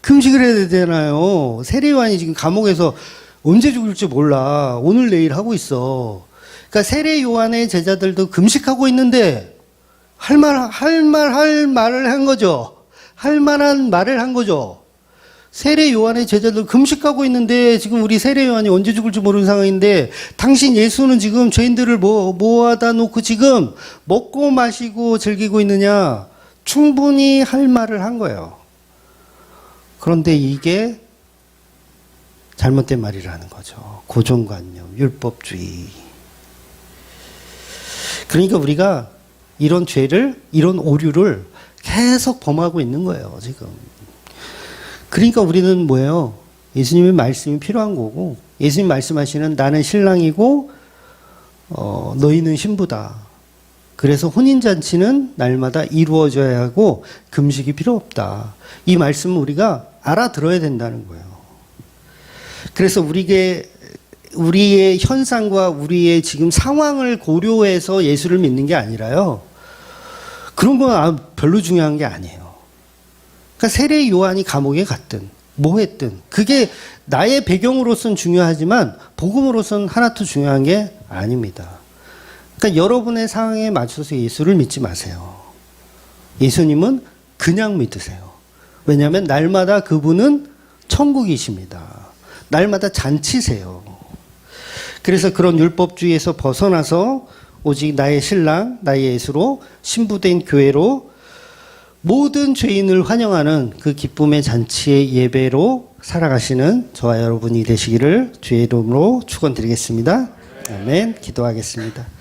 금식을 해야 되잖아요. 세례요한이 지금 감옥에서 언제 죽을지 몰라. 오늘 내일 하고 있어. 그러니까 세례요한의 제자들도 금식하고 있는데 할 말을 한 거죠. 할 만한 말을 한 거죠. 세례요한의 제자들 금식하고 있는데 지금 우리 세례요한이 언제 죽을지 모르는 상황인데 당신 예수는 지금 죄인들을 모아다 놓고 지금 먹고 마시고 즐기고 있느냐? 충분히 할 말을 한 거예요. 그런데 이게 잘못된 말이라는 거죠. 고정관념, 율법주의. 그러니까 우리가 이런 죄를, 이런 오류를 계속 범하고 있는 거예요, 지금. 그러니까 우리는 뭐예요? 예수님의 말씀이 필요한 거고, 예수님 말씀하시는 나는 신랑이고, 너희는 신부다. 그래서 혼인잔치는 날마다 이루어져야 하고, 금식이 필요 없다. 이 말씀을 우리가 알아들어야 된다는 거예요. 그래서 우리의 현상과 우리의 지금 상황을 고려해서 예수를 믿는 게 아니라요. 그런 건 별로 중요한 게 아니에요. 그러니까 세례 요한이 감옥에 갔든 뭐 했든 그게 나의 배경으로서는 중요하지만 복음으로서는 하나도 중요한 게 아닙니다. 그러니까 여러분의 상황에 맞춰서 예수를 믿지 마세요. 예수님은 그냥 믿으세요. 왜냐하면 날마다 그분은 천국이십니다. 날마다 잔치세요. 그래서 그런 율법주의에서 벗어나서 오직 나의 신랑, 나의 예수로 신부된 교회로 모든 죄인을 환영하는 그 기쁨의 잔치의 예배로 살아가시는 저와 여러분이 되시기를 주의 이름으로 축원드리겠습니다. 아멘. 기도하겠습니다.